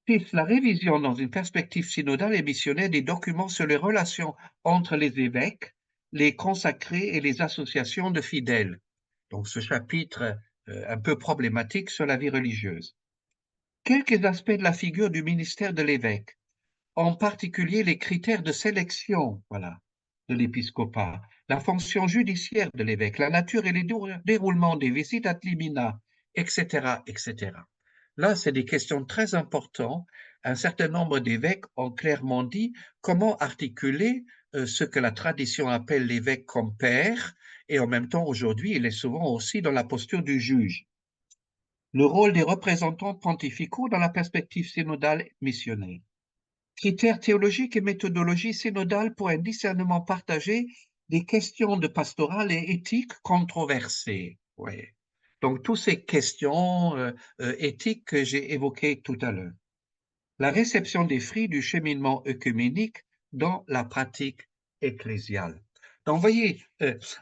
[SPEAKER 3] 6. La révision dans une perspective synodale et missionnaire des documents sur les relations entre les évêques, les consacrés et les associations de fidèles. Donc, ce chapitre un peu problématique sur la vie religieuse. Quelques aspects de la figure du ministère de l'évêque, en particulier les critères de sélection de l'épiscopat, la fonction judiciaire de l'évêque, la nature et les déroulements des visites ad limina, etc., etc. Là, c'est des questions très importantes. Un certain nombre d'évêques ont clairement dit comment articuler ce que la tradition appelle l'évêque comme père, et en même temps, aujourd'hui, il est souvent aussi dans la posture du juge. Le rôle des représentants pontificaux dans la perspective synodale missionnaire. Critères théologiques et méthodologie synodale pour un discernement partagé des questions de pastorale et éthique controversées. Ouais. Donc, toutes ces questions éthiques que j'ai évoquées tout à l'heure. La réception des fruits du cheminement œcuménique dans la pratique ecclésiale. Donc, vous voyez,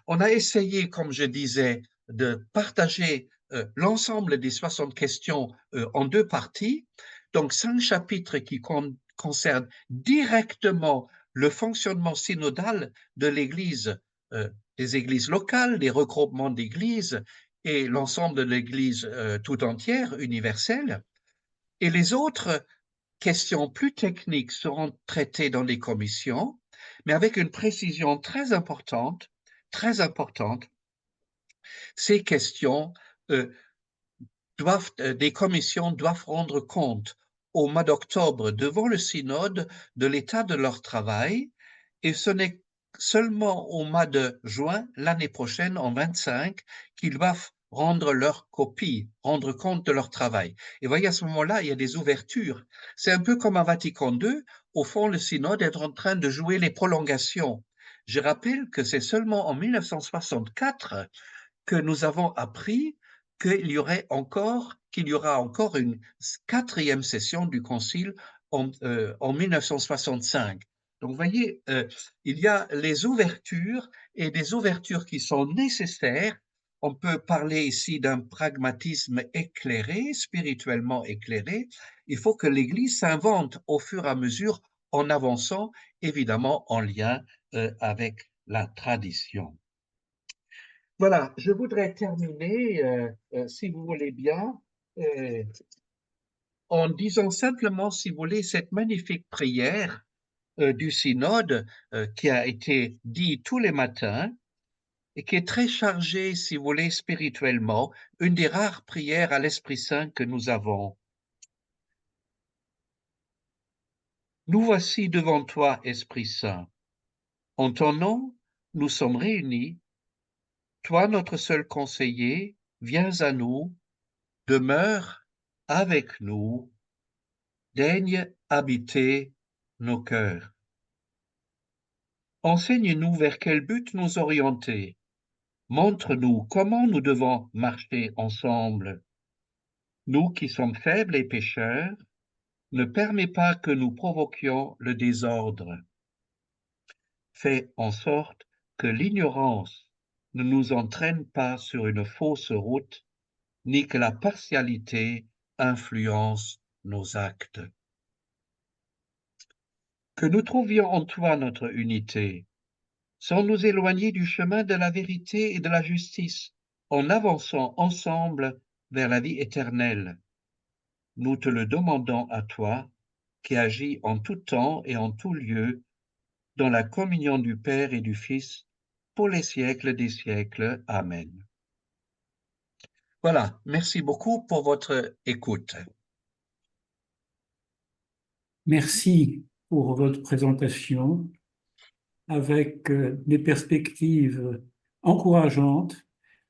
[SPEAKER 3] on a essayé, comme je disais, de partager l'ensemble des 60 questions en 2 parties. Donc, 5 chapitres qui concernent directement le fonctionnement synodal de l'Église, des églises locales, des regroupements d'églises, et l'ensemble de l'Église tout entière, universelle. Et les autres questions plus techniques seront traitées dans les commissions, mais avec une précision très importante, très importante. Ces questions des commissions doivent rendre compte au mois d'octobre devant le synode de l'état de leur travail, et ce n'est seulement au mois de juin l'année prochaine, en 25, qu'ils doivent rendre leur copie, rendre compte de leur travail. Et voyez, à ce moment-là, il y a des ouvertures. C'est un peu comme à Vatican II, au fond, le synode est en train de jouer les prolongations. Je rappelle que c'est seulement en 1964 que nous avons appris qu'il y aura encore une 4e session du Concile en 1965. Donc, vous voyez, il y a les ouvertures et des ouvertures qui sont nécessaires. On peut parler ici d'un pragmatisme éclairé, spirituellement éclairé. Il faut que l'Église s'invente au fur et à mesure en avançant, évidemment en lien avec la tradition. Voilà, je voudrais terminer, si vous voulez bien, en disant simplement, si vous voulez, cette magnifique prière du synode qui a été dit tous les matins et qui est très chargée, si vous voulez, spirituellement, une des rares prières à l'Esprit Saint que nous avons. Nous voici devant toi, Esprit Saint. En ton nom, nous sommes réunis. Toi, notre seul conseiller, viens à nous, demeure avec nous, daigne habiter nos cœurs. Enseigne-nous vers quel but nous orienter. Montre-nous comment nous devons marcher ensemble. Nous qui sommes faibles et pécheurs, ne permets pas que nous provoquions le désordre. Fais en sorte que l'ignorance ne nous entraîne pas sur une fausse route, ni que la partialité influence nos actes. Que nous trouvions en toi notre unité, sans nous éloigner du chemin de la vérité et de la justice, en avançant ensemble vers la vie éternelle. Nous te le demandons à toi, qui agis en tout temps et en tout lieu, dans la communion du Père et du Fils, pour les siècles des siècles. Amen. Voilà, merci beaucoup pour votre écoute.
[SPEAKER 1] Merci pour votre présentation avec des perspectives encourageantes.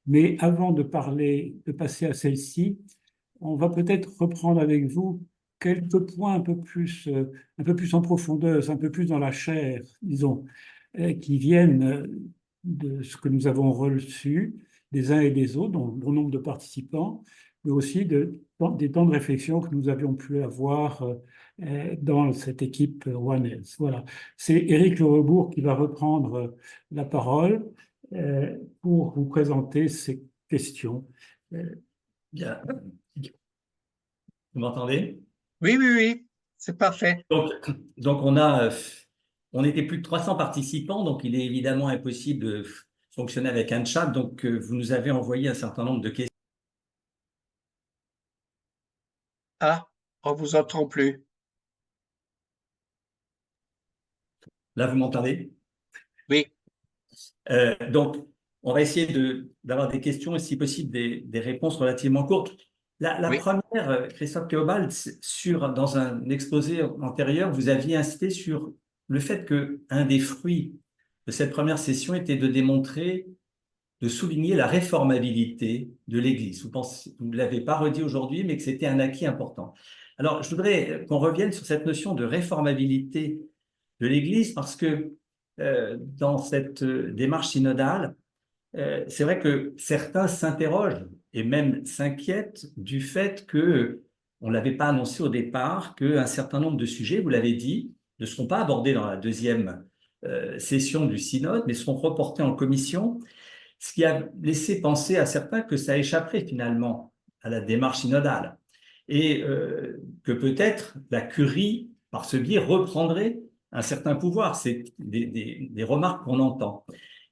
[SPEAKER 1] Mais avant de passer à celle-ci, on va peut-être reprendre avec vous quelques points un peu plus en profondeur, un peu plus dans la chair, disons, qui viennent de ce que nous avons reçu des uns et des autres, dont bon nombre de participants, mais aussi des temps de réflexion que nous avions pu avoir dans cette équipe rouennaise. Voilà. C'est Éric Le Rebourg qui va reprendre la parole pour vous présenter ces questions.
[SPEAKER 5] Bien. Vous m'entendez?
[SPEAKER 3] Oui, oui, oui, c'est parfait.
[SPEAKER 5] Donc on était plus de 300 participants, donc il est évidemment impossible de fonctionner avec un chat. Donc vous nous avez envoyé un certain nombre de questions.
[SPEAKER 3] Ah, on vous entend plus.
[SPEAKER 5] Là, vous m'entendez?
[SPEAKER 3] Oui.
[SPEAKER 5] Donc, on va essayer d'avoir des questions et si possible des réponses relativement courtes. La
[SPEAKER 3] Oui.
[SPEAKER 5] première, Christophe Théobald, dans un exposé antérieur, vous aviez insisté sur le fait qu'un des fruits de cette première session était de démontrer, de souligner la réformabilité de l'Église. Vous ne l'avez pas redit aujourd'hui, mais que c'était un acquis important. Alors, je voudrais qu'on revienne sur cette notion de réformabilité de l'Église parce que dans cette démarche synodale, c'est vrai que certains s'interrogent et même s'inquiètent du fait que on ne l'avait pas annoncé au départ, qu'un certain nombre de sujets, vous l'avez dit, ne seront pas abordés dans la deuxième session du synode, mais seront reportés en commission, ce qui a laissé penser à certains que ça échapperait finalement à la démarche synodale et que peut-être la curie, par ce biais, reprendrait un certain pouvoir. C'est des remarques qu'on entend.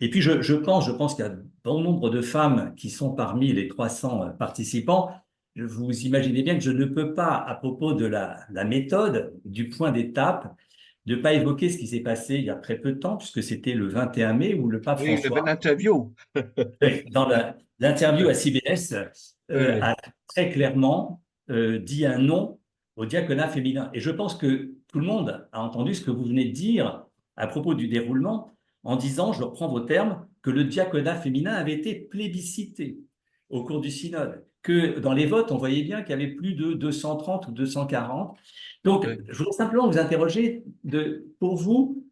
[SPEAKER 5] Et puis, je pense qu'il y a bon nombre de femmes qui sont parmi les 300 participants. Vous imaginez bien que je ne peux pas, à propos de la méthode, du point d'étape, ne pas évoquer ce qui s'est passé il y a très peu de temps, puisque c'était le 21 mai où le pape
[SPEAKER 3] Oui,
[SPEAKER 5] François,
[SPEAKER 3] l'interview.
[SPEAKER 5] dans l'interview à CBS,
[SPEAKER 3] Oui,
[SPEAKER 5] a très clairement dit un non au diaconat féminin. Et je pense que tout le monde a entendu ce que vous venez de dire à propos du déroulement, en disant, je reprends vos termes, que le diaconat féminin avait été plébiscité au cours du synode, que dans les votes, on voyait bien qu'il y avait plus de 230 ou 240. Donc,
[SPEAKER 3] oui.
[SPEAKER 5] je voudrais simplement vous interroger pour vous,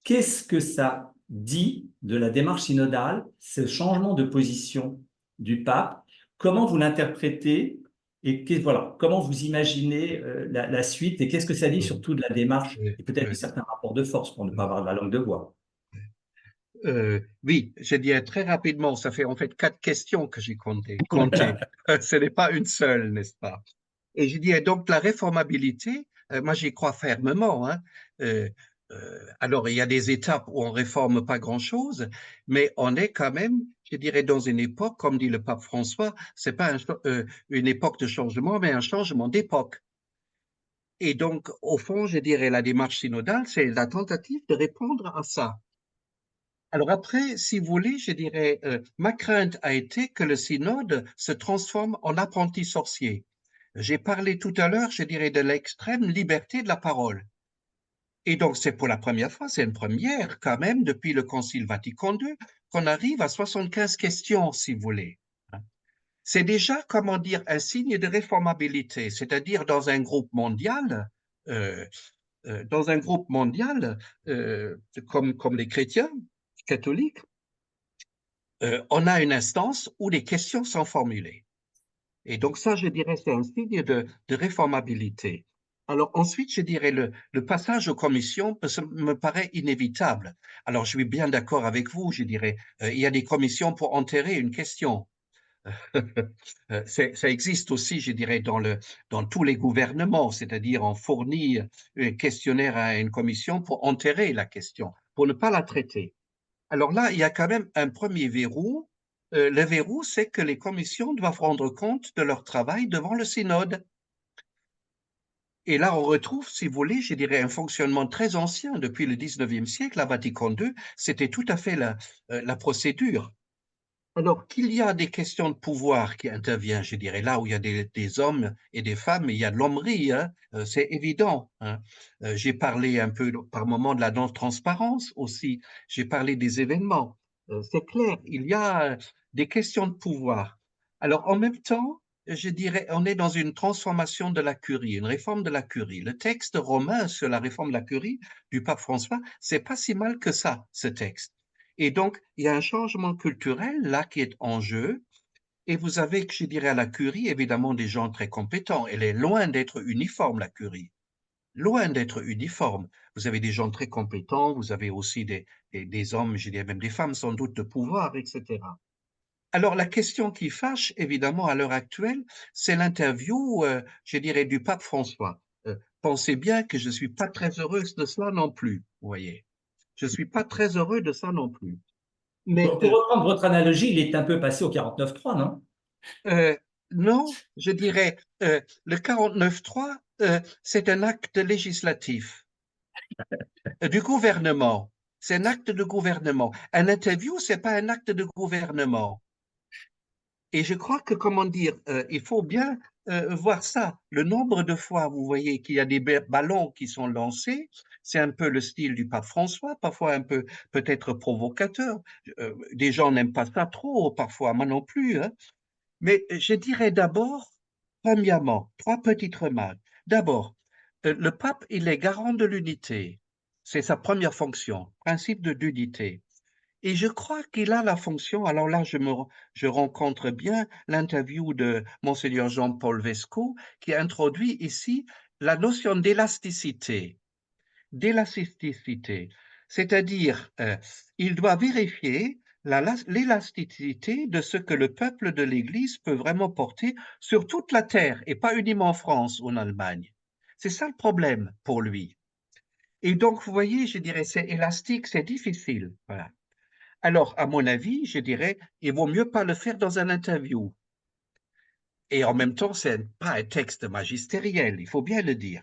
[SPEAKER 5] qu'est-ce que ça dit de la démarche synodale, ce changement de position du pape? Comment vous l'interprétez et voilà, comment vous imaginez la suite et qu'est-ce que ça dit surtout de la démarche
[SPEAKER 3] Oui,
[SPEAKER 5] et peut-être de
[SPEAKER 3] oui,
[SPEAKER 5] certains rapports de force pour ne pas avoir de la langue de bois?
[SPEAKER 3] Oui, je dirais très rapidement, ça fait en fait 4 questions que j'ai comptées. Ce n'est pas une seule, n'est-ce pas? Et je dirais donc la réformabilité, moi j'y crois fermement, hein. Euh, alors il y a des étapes où on réforme pas grand-chose, mais on est quand même, je dirais, dans une époque, comme dit le pape François, c'est pas une époque de changement, mais un changement d'époque. Et donc, au fond, je dirais, la démarche synodale, c'est la tentative de répondre à ça. Alors après, si vous voulez, je dirais, ma crainte a été que le synode se transforme en apprenti sorcier. J'ai parlé tout à l'heure, je dirais, de l'extrême liberté de la parole. Et donc, c'est pour la première fois, c'est une première quand même depuis le Concile Vatican II, qu'on arrive à 75 questions, si vous voulez. C'est déjà, comment dire, un signe de réformabilité, c'est-à-dire euh, dans un groupe mondial, comme les chrétiens catholiques, on a une instance où les questions sont formulées. Et donc ça, je dirais, c'est un signe de réformabilité. Alors ensuite, je dirais, le passage aux commissions me paraît inévitable. Alors je suis bien d'accord avec vous, je dirais, il y a des commissions pour enterrer une question. Ça existe aussi, je dirais, dans tous les gouvernements, c'est-à-dire on fournit un questionnaire à une commission pour enterrer la question, pour ne pas la traiter. Alors là, il y a quand même un premier verrou. Le verrou, c'est que les commissions doivent rendre compte de leur travail devant le synode. Et là, on retrouve, si vous voulez, je dirais, un fonctionnement très ancien. Depuis le 19e siècle, à Vatican II, c'était tout à fait la procédure. Alors qu'il y a des questions de pouvoir qui interviennent, je dirais, là où il y a des hommes et des femmes, il y a de l'hommerie, hein, c'est évident, hein. J'ai parlé un peu par moment de la non-transparence aussi, j'ai parlé des événements. C'est clair, il y a des questions de pouvoir. Alors en même temps, je dirais, on est dans une transformation de la curie, une réforme de la curie. Le texte romain sur la réforme de la curie du pape François, c'est pas si mal que ça, ce texte. Et donc, il y a un changement culturel là qui est en jeu. Et vous avez, je dirais, à la curie, évidemment, des gens très compétents. Elle est loin d'être uniforme, la curie. Loin d'être uniforme. Vous avez des gens très compétents, vous avez aussi des hommes, je dirais même des femmes sans doute de pouvoir, etc. Alors, la question qui fâche, évidemment, à l'heure actuelle, c'est l'interview, je dirais, du pape François. Pensez bien que je ne suis pas très heureuse de cela non plus, vous voyez. Je ne suis pas très heureux de ça non plus. Mais
[SPEAKER 5] Pour reprendre votre analogie, il est un peu passé au 49.3, non?
[SPEAKER 3] Euh, non, je dirais, le 49.3, c'est un acte législatif du gouvernement. C'est un acte de gouvernement. Un interview, c'est pas un acte de gouvernement. Et je crois que, comment dire, il faut bien voir ça. Le nombre de fois, vous voyez qu'il y a des ballons qui sont lancés, c'est un peu le style du pape François, parfois un peu peut-être provocateur. Des gens n'aiment pas ça trop, parfois, moi non plus, hein. Mais je dirais d'abord, premièrement, 3 petites remarques. D'abord, le pape, il est garant de l'unité. C'est sa première fonction, principe de l'unité. Et je crois qu'il a la fonction, alors là, je rencontre bien l'interview de Monseigneur Jean-Paul Vesco, qui introduit ici la notion d'élasticité. D'élasticité. C'est-à-dire, il doit vérifier l'élasticité de ce que le peuple de l'Église peut vraiment porter sur toute la terre et pas uniquement en France ou en Allemagne. C'est ça le problème pour lui. Et donc, vous voyez, je dirais, c'est élastique, c'est difficile. Voilà. Alors, à mon avis, je dirais, il vaut mieux pas le faire dans un interview. Et en même temps, c'est pas un texte magistériel, il faut bien le dire.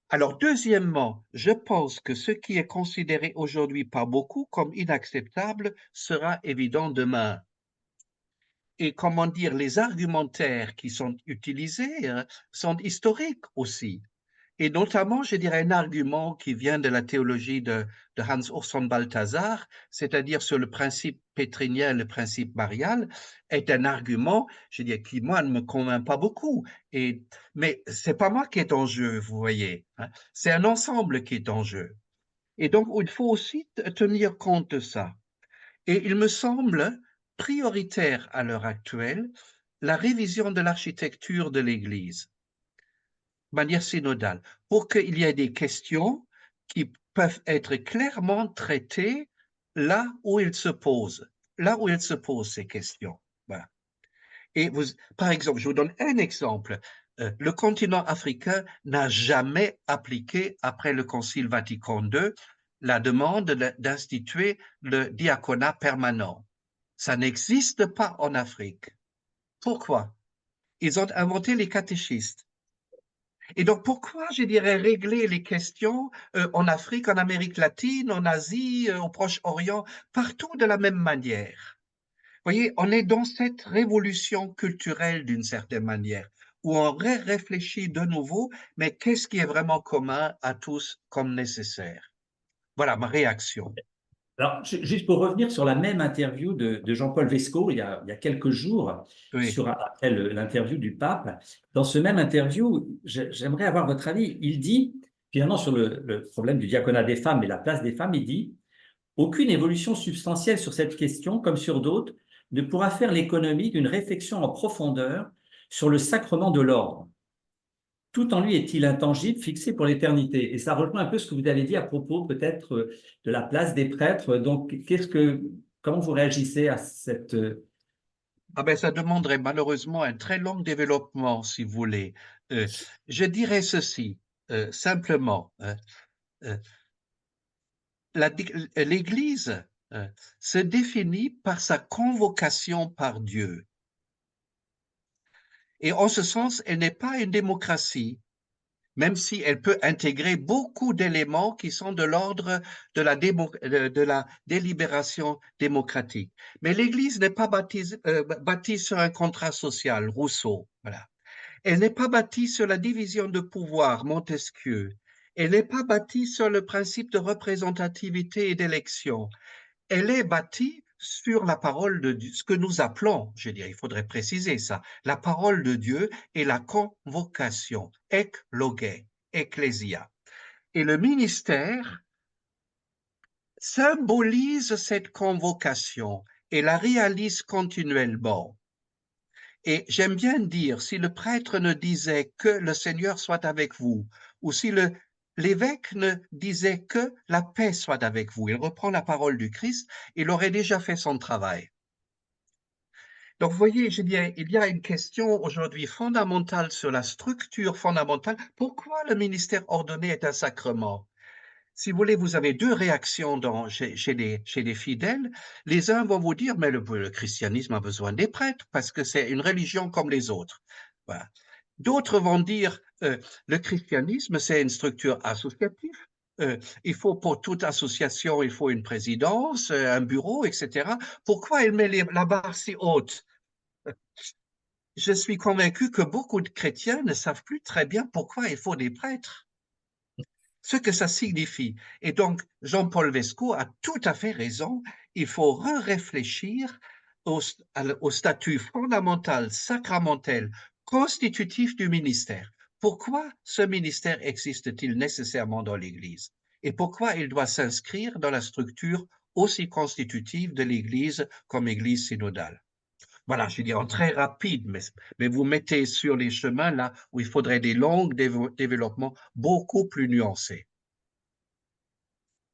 [SPEAKER 3] Alors, deuxièmement, je pense que ce qui est considéré aujourd'hui par beaucoup comme inacceptable sera évident demain. Et comment dire, les argumentaires qui sont utilisés sont historiques aussi. Et notamment, je dirais, un argument qui vient de la théologie de Hans Urs von Balthasar, c'est-à-dire sur le principe pétrinien, le principe marial, est un argument, je dirais, qui, moi, ne me convainc pas beaucoup. Mais c'est pas moi qui est en jeu, vous voyez, hein. C'est un ensemble qui est en jeu. Et donc, il faut aussi tenir compte de ça. Et il me semble prioritaire à l'heure actuelle la révision de l'architecture de l'Église manière synodale, pour qu'il y ait des questions qui peuvent être clairement traitées là où elles se posent, ces questions. Voilà. Et par exemple, je vous donne un exemple. Le continent africain n'a jamais appliqué, après le Concile Vatican II, la demande d'instituer le diaconat permanent. Ça n'existe pas en Afrique. Pourquoi? Ils ont inventé les catéchistes. Et donc, pourquoi, je dirais, régler les questions en Afrique, en Amérique latine, en Asie, au Proche-Orient, partout de la même manière? Vous voyez, on est dans cette révolution culturelle d'une certaine manière, où on réfléchit de nouveau, mais qu'est-ce qui est vraiment commun à tous comme nécessaire? Voilà ma réaction.
[SPEAKER 5] Alors, juste pour revenir sur la même interview de Jean-Paul Vesco, il y a quelques jours,
[SPEAKER 3] Oui,
[SPEAKER 5] après l'interview du pape, dans ce même interview, j'aimerais avoir votre avis. Il dit, finalement, sur le problème du diaconat des femmes et la place des femmes, il dit, aucune évolution substantielle sur cette question, comme sur d'autres, ne pourra faire l'économie d'une réflexion en profondeur sur le sacrement de l'ordre. Tout en lui est-il intangible, fixé pour l'éternité. Et ça rejoint un peu ce que vous avez dit à propos peut-être de la place des prêtres. Donc, comment vous réagissez à cette...
[SPEAKER 3] ah ben, ça demanderait malheureusement un très long développement, si vous voulez. Je dirais ceci, simplement. Euh, L'Église se définit par sa convocation par Dieu. Et en ce sens, elle n'est pas une démocratie, même si elle peut intégrer beaucoup d'éléments qui sont de l'ordre de la délibération démocratique. Mais l'Église n'est pas bâtie sur un contrat social, Rousseau. Voilà. Elle n'est pas bâtie sur la division de pouvoir, Montesquieu. Elle n'est pas bâtie sur le principe de représentativité et d'élection. Elle est bâtie sur la parole de Dieu, ce que nous appelons, je dirais, il faudrait préciser ça, la parole de Dieu et la convocation, eklogé, ecclésia. Et le ministère symbolise cette convocation et la réalise continuellement. Et j'aime bien dire, si le prêtre ne disait que le Seigneur soit avec vous, ou si l'évêque ne disait que la paix soit avec vous, il reprend la parole du Christ, il aurait déjà fait son travail. Donc, vous voyez, il y a une question aujourd'hui fondamentale sur la structure fondamentale. Pourquoi le ministère ordonné est un sacrement? Si vous voulez, vous avez deux réactions chez les fidèles. Les uns vont vous dire, mais le christianisme a besoin des prêtres parce que c'est une religion comme les autres. Voilà. D'autres vont dire, le christianisme, c'est une structure associative. Il faut pour toute association, il faut une présidence, un bureau, etc. Pourquoi elle met la barre si haute? Je suis convaincu que beaucoup de chrétiens ne savent plus très bien pourquoi il faut des prêtres, ce que ça signifie. Et donc, Jean-Paul Vesco a tout à fait raison. Il faut réfléchir au statut fondamental, sacramentel, constitutif du ministère. Pourquoi ce ministère existe-t-il nécessairement dans l'Église? Et pourquoi il doit s'inscrire dans la structure aussi constitutive de l'Église comme Église synodale? Voilà, je dis en très rapide, mais vous mettez sur les chemins là où il faudrait des longs développements beaucoup plus nuancés.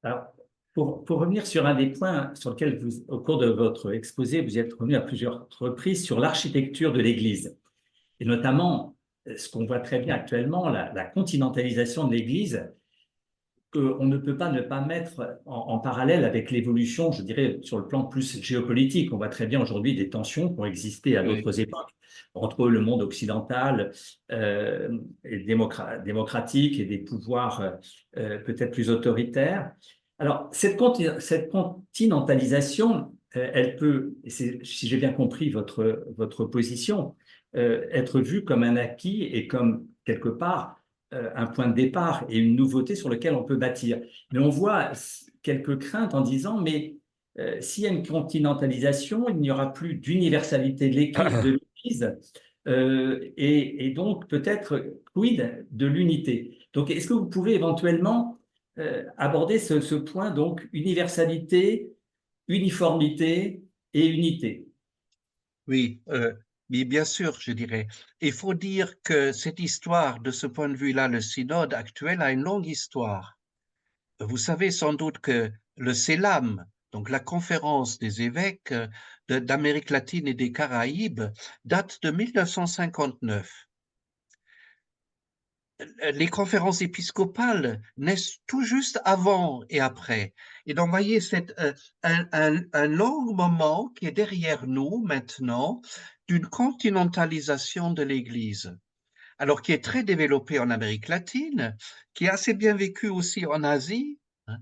[SPEAKER 5] Alors, pour revenir sur un des points sur lequel au cours de votre exposé, vous y êtes revenu à plusieurs reprises sur l'architecture de l'Église. Et notamment, ce qu'on voit très bien actuellement, la continentalisation de l'Église, qu'on ne peut pas ne pas mettre en parallèle avec l'évolution, je dirais, sur le plan plus géopolitique. On voit très bien aujourd'hui des tensions qui ont existé à d'autres époques entre le monde occidental et démocratique et des pouvoirs peut-être plus autoritaires. Alors, cette continentalisation, elle peut, si j'ai bien compris votre position, être vue comme un acquis et comme, quelque part, un point de départ et une nouveauté sur lequel on peut bâtir. Mais on voit quelques craintes en disant, mais s'il y a une continentalisation, il n'y aura plus d'universalité de l'Église et donc peut-être quid de l'unité. Donc, est-ce que vous pouvez éventuellement aborder ce point, donc universalité, uniformité et unité?
[SPEAKER 3] Oui, mais bien sûr, je dirais. Il faut dire que cette histoire, de ce point de vue-là, le synode actuel a une longue histoire. Vous savez sans doute que le CELAM, donc la conférence des évêques d'Amérique latine et des Caraïbes, date de 1959. Les conférences épiscopales naissent tout juste avant et après. Et donc, voyez, c'est un long moment qui est derrière nous maintenant d'une continentalisation de l'Église. Alors, qui est très développée en Amérique latine, qui est assez bien vécue aussi en Asie, hein,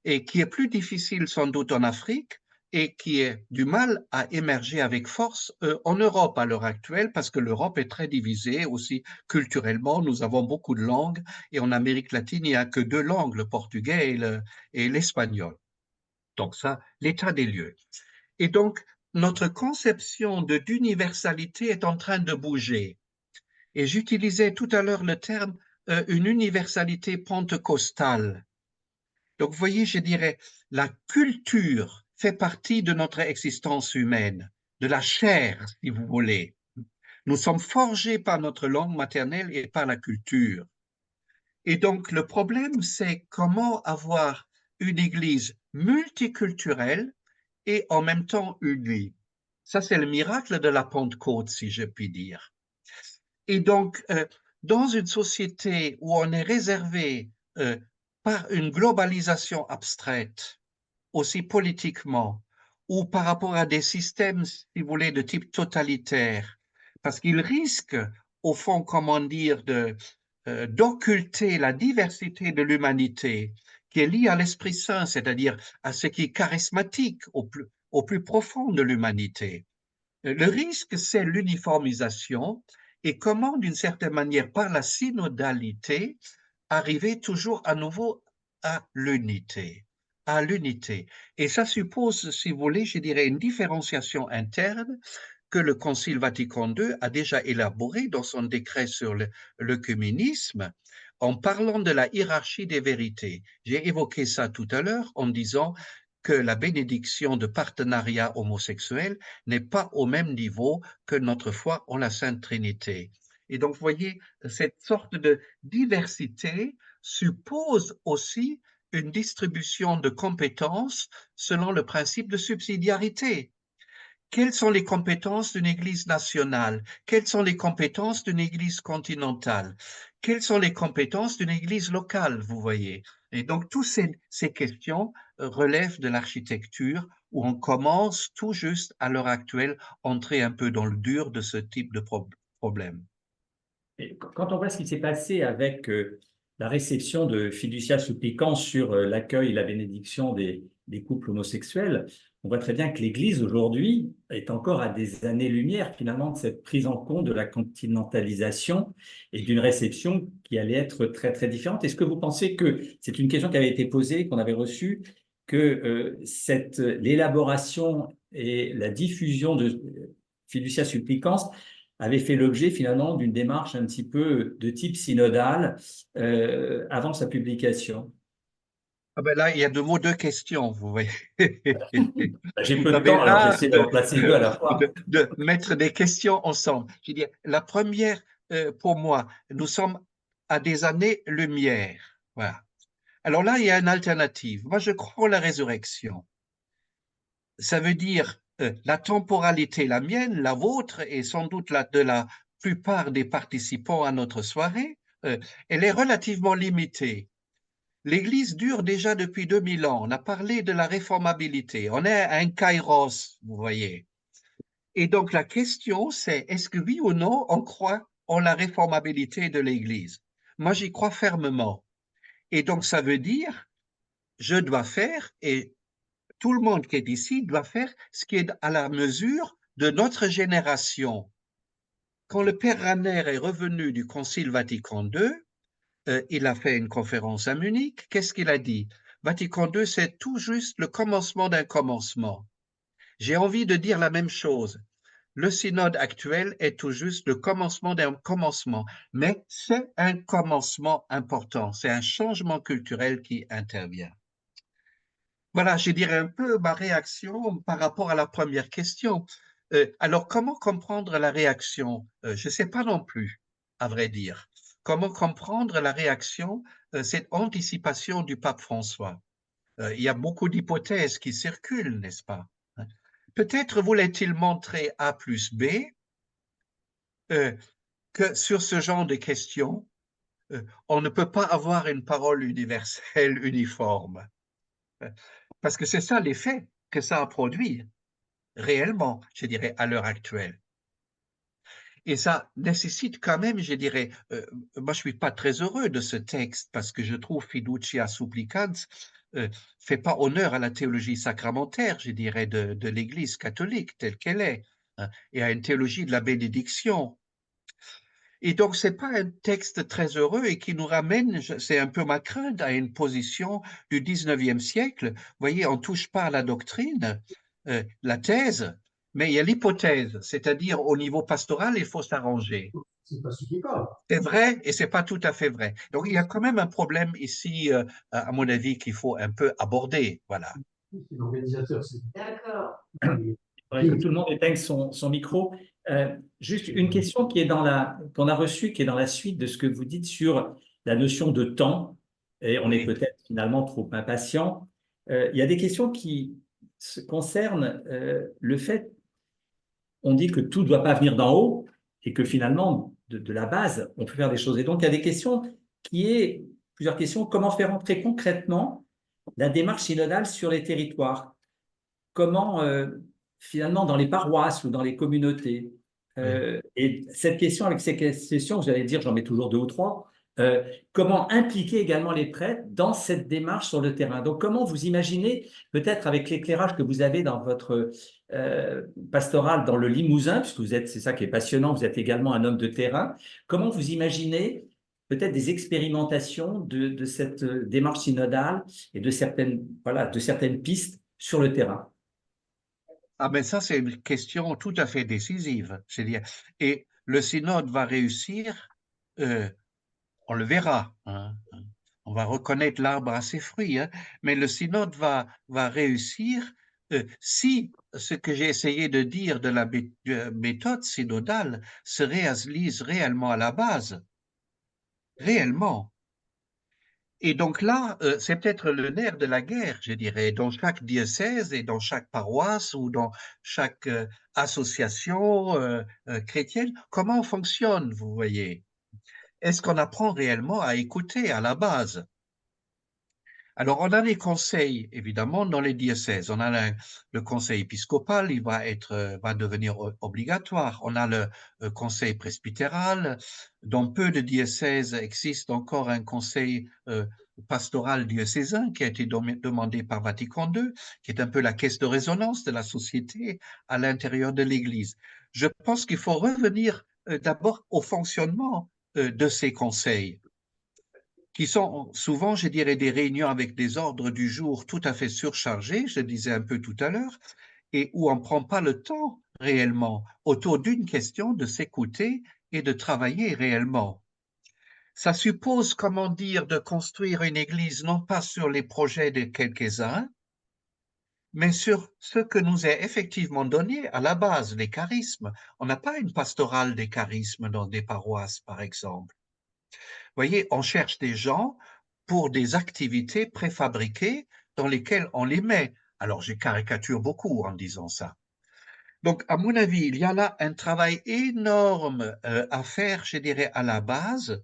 [SPEAKER 3] et qui est plus difficile sans doute en Afrique, et qui est du mal à émerger avec force en Europe à l'heure actuelle, parce que l'Europe est très divisée aussi culturellement. Nous avons beaucoup de langues, et en Amérique latine, il n'y a que 2 langues, le portugais et l'espagnol. Donc ça, l'état des lieux. Et donc, notre conception d'universalité est en train de bouger. Et j'utilisais tout à l'heure le terme une universalité pentecostale. Donc, vous voyez, je dirais, la culture fait partie de notre existence humaine, de la chair, si vous voulez. Nous sommes forgés par notre langue maternelle et par la culture. Et donc, le problème, c'est comment avoir une Église multiculturelle et en même temps unie. Ça, c'est le miracle de la Pentecôte, si je puis dire. Et donc, dans une société où on est réservé par une globalisation abstraite, aussi politiquement, ou par rapport à des systèmes, si vous voulez, de type totalitaire, parce qu'ils risquent, au fond, comment dire, d'occulter la diversité de l'humanité qui est liée à l'Esprit Saint, c'est-à-dire à ce qui est charismatique au plus profond de l'humanité. Le risque, c'est l'uniformisation et comment, d'une certaine manière, par la synodalité, arriver toujours à nouveau à l'unité. À l'unité. Et ça suppose, si vous voulez, je dirais, une différenciation interne que le Concile Vatican II a déjà élaborée dans son décret sur l'œcuménisme en parlant de la hiérarchie des vérités. J'ai évoqué ça tout à l'heure en disant que la bénédiction de partenariat homosexuel n'est pas au même niveau que notre foi en la Sainte Trinité. Et donc, vous voyez, cette sorte de diversité suppose aussi une distribution de compétences selon le principe de subsidiarité. Quelles sont les compétences d'une Église nationale? Quelles sont les compétences d'une Église continentale? Quelles sont les compétences d'une Église locale, vous voyez? Et donc, toutes ces questions relèvent de l'architecture où on commence tout juste à l'heure actuelle à entrer un peu dans le dur de ce type de problème.
[SPEAKER 5] Et quand on voit ce qui s'est passé avec la réception de Fiducia Supplicans sur l'accueil et la bénédiction des couples homosexuels, on voit très bien que l'Église aujourd'hui est encore à des années-lumière finalement de cette prise en compte de la continentalisation et d'une réception qui allait être très très différente. Est-ce que vous pensez que c'est une question qui avait été posée, qu'on avait reçue, que l'élaboration et la diffusion de Fiducia Supplicans avait fait l'objet finalement d'une démarche un petit peu de type synodal avant sa publication?
[SPEAKER 3] Ah ben là, il y a deux questions, vous voyez.
[SPEAKER 5] J'ai peu
[SPEAKER 3] Non,
[SPEAKER 5] de
[SPEAKER 3] mais
[SPEAKER 5] temps, alors
[SPEAKER 3] là,
[SPEAKER 5] j'essaie d'en placer deux à la fois.
[SPEAKER 3] de mettre des questions ensemble. Je veux dire, la première, pour moi, nous sommes à des années-lumière. Voilà. Alors là, il y a une alternative. Moi, je crois en la résurrection. Ça veut dire la temporalité, la mienne, la vôtre, et sans doute la de la plupart des participants à notre soirée, elle est relativement limitée. L'Église dure déjà depuis 2000 ans. On a parlé de la réformabilité. On est à un kairos, vous voyez. Et donc la question, c'est est-ce que oui ou non, on croit en la réformabilité de l'Église? Moi, j'y crois fermement. Et donc, ça veut dire, je dois faire, et tout le monde qui est ici doit faire ce qui est à la mesure de notre génération. Quand le père Ranner est revenu du Concile Vatican II, il a fait une conférence à Munich. Qu'est-ce qu'il a dit? Vatican II, c'est tout juste le commencement d'un commencement. J'ai envie de dire la même chose. Le synode actuel est tout juste le commencement d'un commencement, mais c'est un commencement important. C'est un changement culturel qui intervient. Voilà, je dirais un peu ma réaction par rapport à la première question. Alors, comment comprendre la réaction? Je ne sais pas non plus, à vrai dire. Comment comprendre la réaction, cette anticipation du pape François? Il y a beaucoup d'hypothèses qui circulent, n'est-ce pas? Peut-être voulait-il montrer A plus B que sur ce genre de questions, on ne peut pas avoir une parole universelle, uniforme. Parce que c'est ça l'effet que ça a produit, réellement, je dirais, à l'heure actuelle. Et ça nécessite quand même, je dirais, moi je suis pas très heureux de ce texte parce que je trouve Fiducia Supplicans fait pas honneur à la théologie sacramentaire, je dirais, de l'Église catholique telle qu'elle est, hein, et à une théologie de la bénédiction. Et donc, c'est pas un texte très heureux et qui nous ramène, c'est un peu ma crainte, à une position du 19e siècle. Vous voyez, on touche pas à la doctrine, la thèse, mais il y a l'hypothèse, c'est-à-dire au niveau pastoral, il faut s'arranger. C'est vrai et c'est pas tout à fait vrai. Donc, il y a quand même un problème ici, à mon avis, qu'il faut un peu aborder. Voilà.
[SPEAKER 4] D'accord.
[SPEAKER 5] Il faudrait que tout le monde éteigne son micro. Juste une question qui est qu'on a reçue, qui est dans la suite de ce que vous dites sur la notion de temps, et on est
[SPEAKER 3] Oui.
[SPEAKER 5] peut-être finalement trop impatient. Il y a des questions qui concernent le fait, on dit que tout ne doit pas venir d'en haut, et que finalement, de la base, on peut faire des choses. Et donc, il y a des questions plusieurs questions. Comment faire entrer concrètement la démarche synodale sur les territoires? Comment, finalement, dans les paroisses ou dans les communautés, et cette question, avec ces questions, vous allez dire, j'en mets toujours deux ou trois, comment impliquer également les prêtres dans cette démarche sur le terrain? Donc, comment vous imaginez, peut-être avec l'éclairage que vous avez dans votre pastoral dans le Limousin, puisque c'est ça qui est passionnant, vous êtes également un homme de terrain, comment vous imaginez peut-être des expérimentations de cette démarche synodale et de certaines pistes sur le terrain?
[SPEAKER 3] Ah, mais ça, c'est une question tout à fait décisive. C'est-à-dire, et le synode va réussir, on le verra, hein. On va reconnaître l'arbre à ses fruits, hein, mais le synode va réussir si ce que j'ai essayé de dire de la méthode synodale se réalise réellement à la base, réellement. Et donc là, c'est peut-être le nerf de la guerre, je dirais, dans chaque diocèse et dans chaque paroisse ou dans chaque association chrétienne. Comment on fonctionne, vous voyez? Est-ce qu'on apprend réellement à écouter à la base? Alors, on a des conseils, évidemment, dans les diocèses. On a le conseil épiscopal, il va devenir obligatoire. On a le conseil presbytéral. Dans peu de diocèses existe encore un conseil pastoral diocésain qui a été demandé par Vatican II, qui est un peu la caisse de résonance de la société à l'intérieur de l'Église. Je pense qu'il faut revenir d'abord au fonctionnement de ces conseils, qui sont souvent, je dirais, des réunions avec des ordres du jour tout à fait surchargés, je le disais un peu tout à l'heure, et où on ne prend pas le temps réellement autour d'une question de s'écouter et de travailler réellement. Ça suppose, comment dire, de construire une église non pas sur les projets de quelques-uns, mais sur ce que nous est effectivement donné à la base, les charismes. On n'a pas une pastorale des charismes dans des paroisses, par exemple. Vous voyez, on cherche des gens pour des activités préfabriquées dans lesquelles on les met. Alors, je caricature beaucoup en disant ça. Donc, à mon avis, il y a là un travail énorme à faire, je dirais, à la base.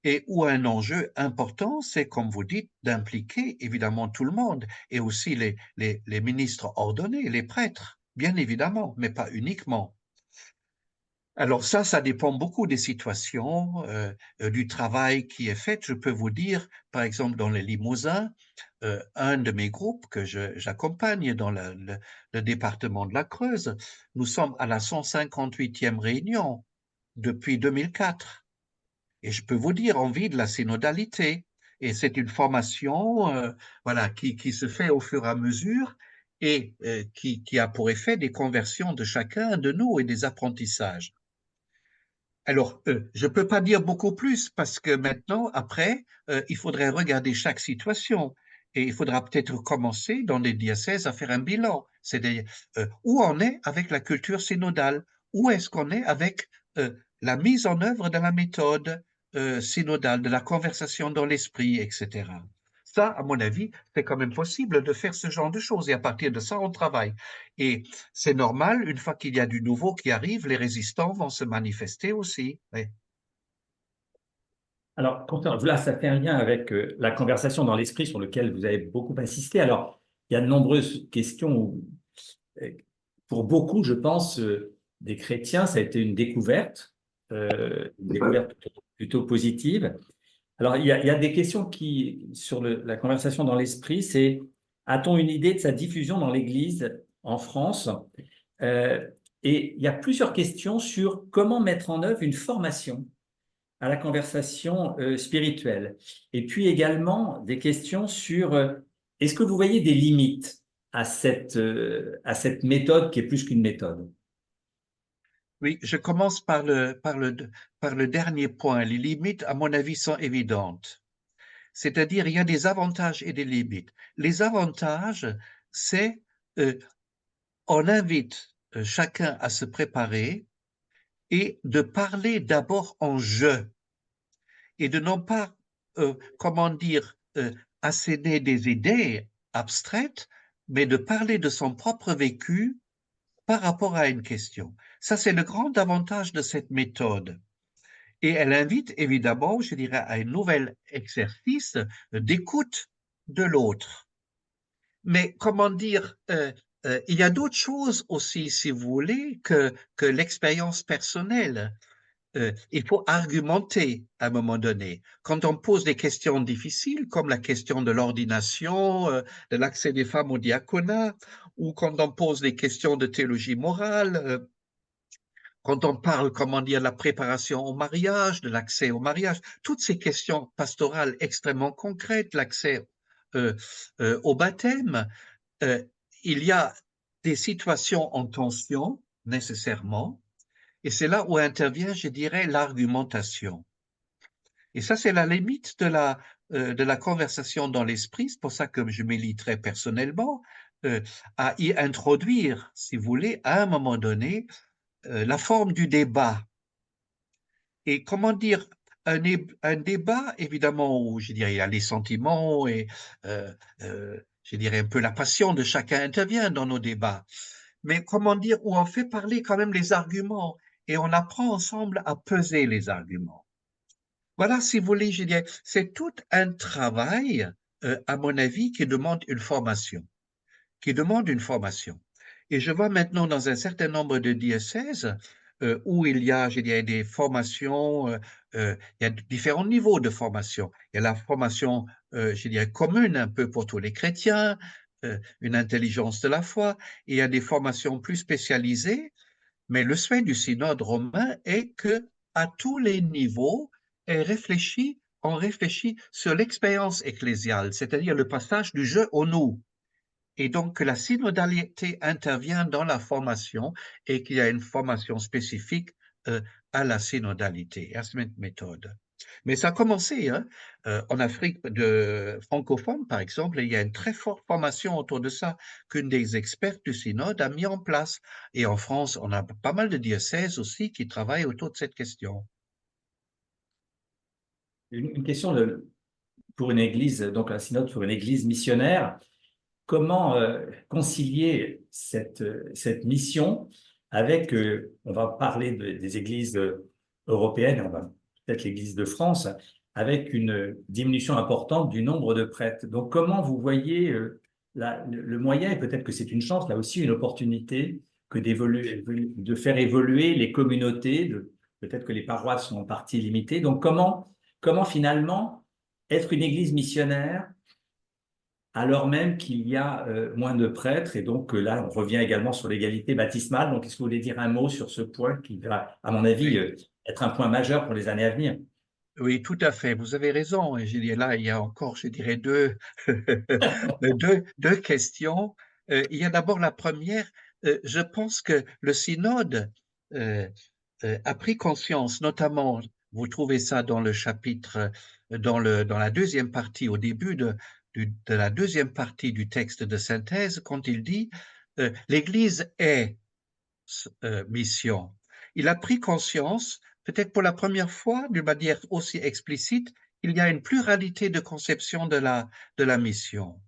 [SPEAKER 3] et où un enjeu important, c'est, comme vous dites, d'impliquer évidemment tout le monde, et aussi les ministres ordonnés, les prêtres, bien évidemment, mais pas uniquement. Alors ça dépend beaucoup des situations, du travail qui est fait. Je peux vous dire, par exemple, dans les Limousins, un de mes groupes que j'accompagne dans le département de la Creuse, nous sommes à la 158e réunion depuis 2004. Et je peux vous dire, on vit de la synodalité. Et c'est une formation voilà, qui se fait au fur et à mesure et qui a pour effet des conversions de chacun de nous et des apprentissages. Alors, je ne peux pas dire beaucoup plus parce que maintenant, après, il faudrait regarder chaque situation et il faudra peut-être commencer dans les diocèses à faire un bilan, c'est-à-dire où on est avec la culture synodale, où est-ce qu'on est avec la mise en œuvre de la méthode synodale, de la conversation dans l'esprit, etc. Ça, à mon avis, c'est quand même possible de faire ce genre de choses et à partir de ça, on travaille. Et c'est normal, une fois qu'il y a du nouveau qui arrive, les résistants vont se manifester aussi. Oui.
[SPEAKER 5] Alors, là, ça fait un lien avec la conversation dans l'esprit sur lequel vous avez beaucoup insisté. Alors, il y a de nombreuses questions où, pour beaucoup, je pense, des chrétiens, ça a été une découverte plutôt positive. Alors, il y a des questions sur la conversation dans l'esprit, c'est, a-t-on une idée de sa diffusion dans l'Église en France? Et il y a plusieurs questions sur comment mettre en œuvre une formation à la conversation spirituelle. Et puis également des questions sur est-ce que vous voyez des limites à cette méthode qui est plus qu'une méthode?
[SPEAKER 3] Oui, je commence par le dernier point. Les limites, à mon avis, sont évidentes. C'est-à-dire, il y a des avantages et des limites. Les avantages, c'est on invite chacun à se préparer et de parler d'abord en je et de non pas, comment dire, asséner des idées abstraites, mais de parler de son propre vécu par rapport à une question. Ça, c'est le grand avantage de cette méthode. Et elle invite évidemment, je dirais, à un nouvel exercice d'écoute de l'autre. Mais comment dire, il y a d'autres choses aussi, si vous voulez, que l'expérience personnelle. Il faut argumenter à un moment donné. Quand on pose des questions difficiles, comme la question de l'ordination, de l'accès des femmes au diaconat, ou quand on pose des questions de théologie morale, quand on parle, comment dire, de la préparation au mariage, de l'accès au mariage, toutes ces questions pastorales extrêmement concrètes, l'accès au baptême, euh, il y a des situations en tension, nécessairement, et c'est là où intervient, je dirais, l'argumentation. Et ça, c'est la limite de la conversation dans l'esprit. C'est pour ça que je m'éliterai personnellement à y introduire, si vous voulez, à un moment donné, la forme du débat. Et comment dire, un débat, évidemment, où je dirais, il y a les sentiments et je dirais un peu la passion de chacun intervient dans nos débats. Mais comment dire, où on fait parler quand même les arguments et on apprend ensemble à peser les arguments. Voilà, si vous voulez, je dirais, c'est tout un travail, à mon avis, qui demande une formation, Et je vois maintenant dans un certain nombre de diocèses où il y a, je dirais, des formations, il y a différents niveaux de formation. Il y a la formation, je dirais, commune un peu pour tous les chrétiens, une intelligence de la foi, et il y a des formations plus spécialisées, mais le souhait du synode romain est que à tous les niveaux, on réfléchit sur l'expérience ecclésiale, c'est-à-dire le passage du je au nous. Et donc que la synodalité intervient dans la formation et qu'il y a une formation spécifique à la synodalité, à cette méthode. Mais ça a commencé hein, en Afrique francophone, par exemple, il y a une très forte formation autour de ça qu'une des expertes du synode a mis en place. Et en France, on a pas mal de diocèses aussi qui travaillent autour de cette question.
[SPEAKER 5] Une question pour une église, donc un synode pour une église missionnaire. Comment concilier cette mission avec, on va parler des églises européennes, peut-être l'église de France, avec une diminution importante du nombre de prêtres. Donc, comment vous voyez le moyen, et peut-être que c'est une chance, là aussi une opportunité, que de faire évoluer les communautés, peut-être que les paroisses sont en partie limitées. Donc, comment finalement être une église missionnaire alors même qu'il y a moins de prêtres, et donc là, on revient également sur l'égalité baptismale. Donc, est-ce que vous voulez dire un mot sur ce point qui va, à mon avis, être un point majeur pour les années à venir?
[SPEAKER 3] Oui, tout à fait. Vous avez raison. Et je dirais là, il y a encore, je dirais, deux questions. Il y a d'abord la première. Je pense que le synode euh, a pris conscience, notamment, vous trouvez ça dans le chapitre, dans la deuxième partie, au début de la deuxième partie du texte de synthèse, quand il dit l'Église est mission. Il a pris conscience, peut-être pour la première fois, d'une manière aussi explicite, qu'il y a une pluralité de conceptions de la mission.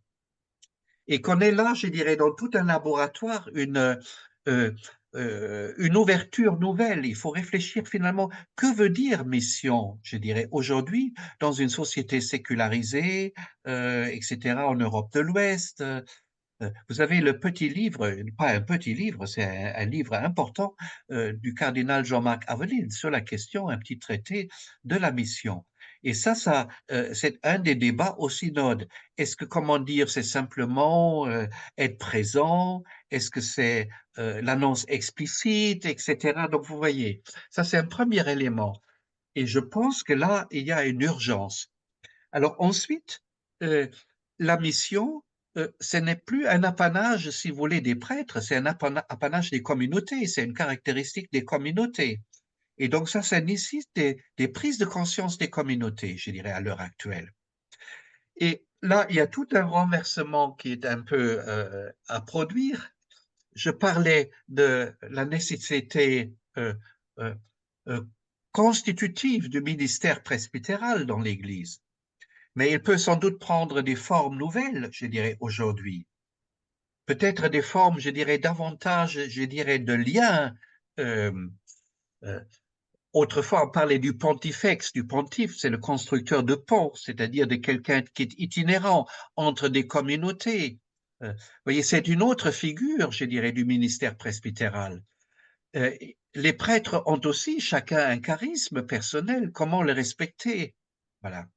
[SPEAKER 3] Et qu'on est là, je dirais, dans tout un laboratoire, une ouverture nouvelle. Il faut réfléchir finalement, que veut dire mission, je dirais, aujourd'hui, dans une société sécularisée, etc., en Europe de l'Ouest. Vous avez le petit livre, pas un petit livre, c'est un livre important du cardinal Jean-Marc Aveline sur la question, un petit traité de la mission. Et ça c'est un des débats au synode. Est-ce que, comment dire, c'est simplement être présent? Est-ce que c'est l'annonce explicite, etc. Donc, vous voyez, ça c'est un premier élément. Et je pense que là, il y a une urgence. Alors ensuite, la mission, ce n'est plus un apanage, si vous voulez, des prêtres, c'est un apanage des communautés, c'est une caractéristique des communautés. Et donc ça nécessite des prises de conscience des communautés, je dirais, à l'heure actuelle. Et là, il y a tout un renversement qui est un peu à produire. Je parlais de la nécessité euh, constitutive du ministère presbytéral dans l'Église. Mais il peut sans doute prendre des formes nouvelles, je dirais, aujourd'hui. Peut-être des formes, je dirais, davantage, je dirais, de liens. Euh, euh, Autrefois, on parlait du pontifex, du pontife, c'est le constructeur de ponts, c'est-à-dire de quelqu'un qui est itinérant entre des communautés. Vous voyez, c'est une autre figure, je dirais, du ministère presbytéral. Les prêtres ont aussi chacun un charisme personnel, comment le respecter? Voilà.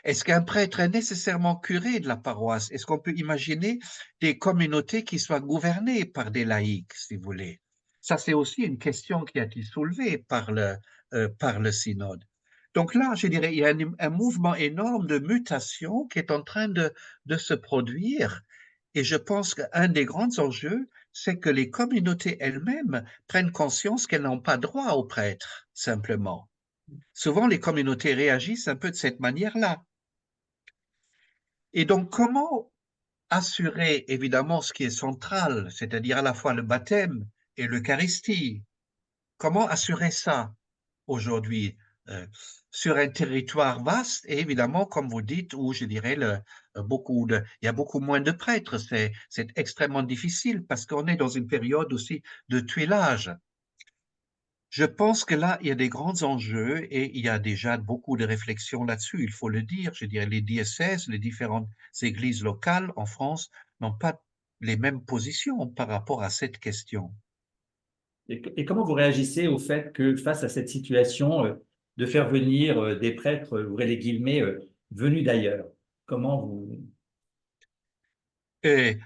[SPEAKER 3] Est-ce qu'un prêtre est nécessairement curé de la paroisse? Est-ce qu'on peut imaginer des communautés qui soient gouvernées par des laïcs, si vous voulez? Ça, c'est aussi une question qui a été soulevée par le synode. Donc là, je dirais, il y a un mouvement énorme de mutation qui est en train de se produire. Et je pense qu'un des grands enjeux, c'est que les communautés elles-mêmes prennent conscience qu'elles n'ont pas droit aux prêtres, simplement. Souvent, les communautés réagissent un peu de cette manière-là. Et donc, comment assurer évidemment ce qui est central, c'est-à-dire à la fois le baptême et l'Eucharistie? Comment assurer ça aujourd'hui sur un territoire vaste et évidemment, comme vous dites, où je dirais il y a beaucoup moins de prêtres, c'est extrêmement difficile parce qu'on est dans une période aussi de tuilage. Je pense que là, il y a des grands enjeux et il y a déjà beaucoup de réflexions là-dessus, il faut le dire. Je dirais, les diocèses, les différentes églises locales en France n'ont pas les mêmes positions par rapport à cette question.
[SPEAKER 5] Et comment vous réagissez au fait que face à cette situation, de faire venir des prêtres, ouvrez les guillemets, venus d'ailleurs? Comment vous...
[SPEAKER 3] Et,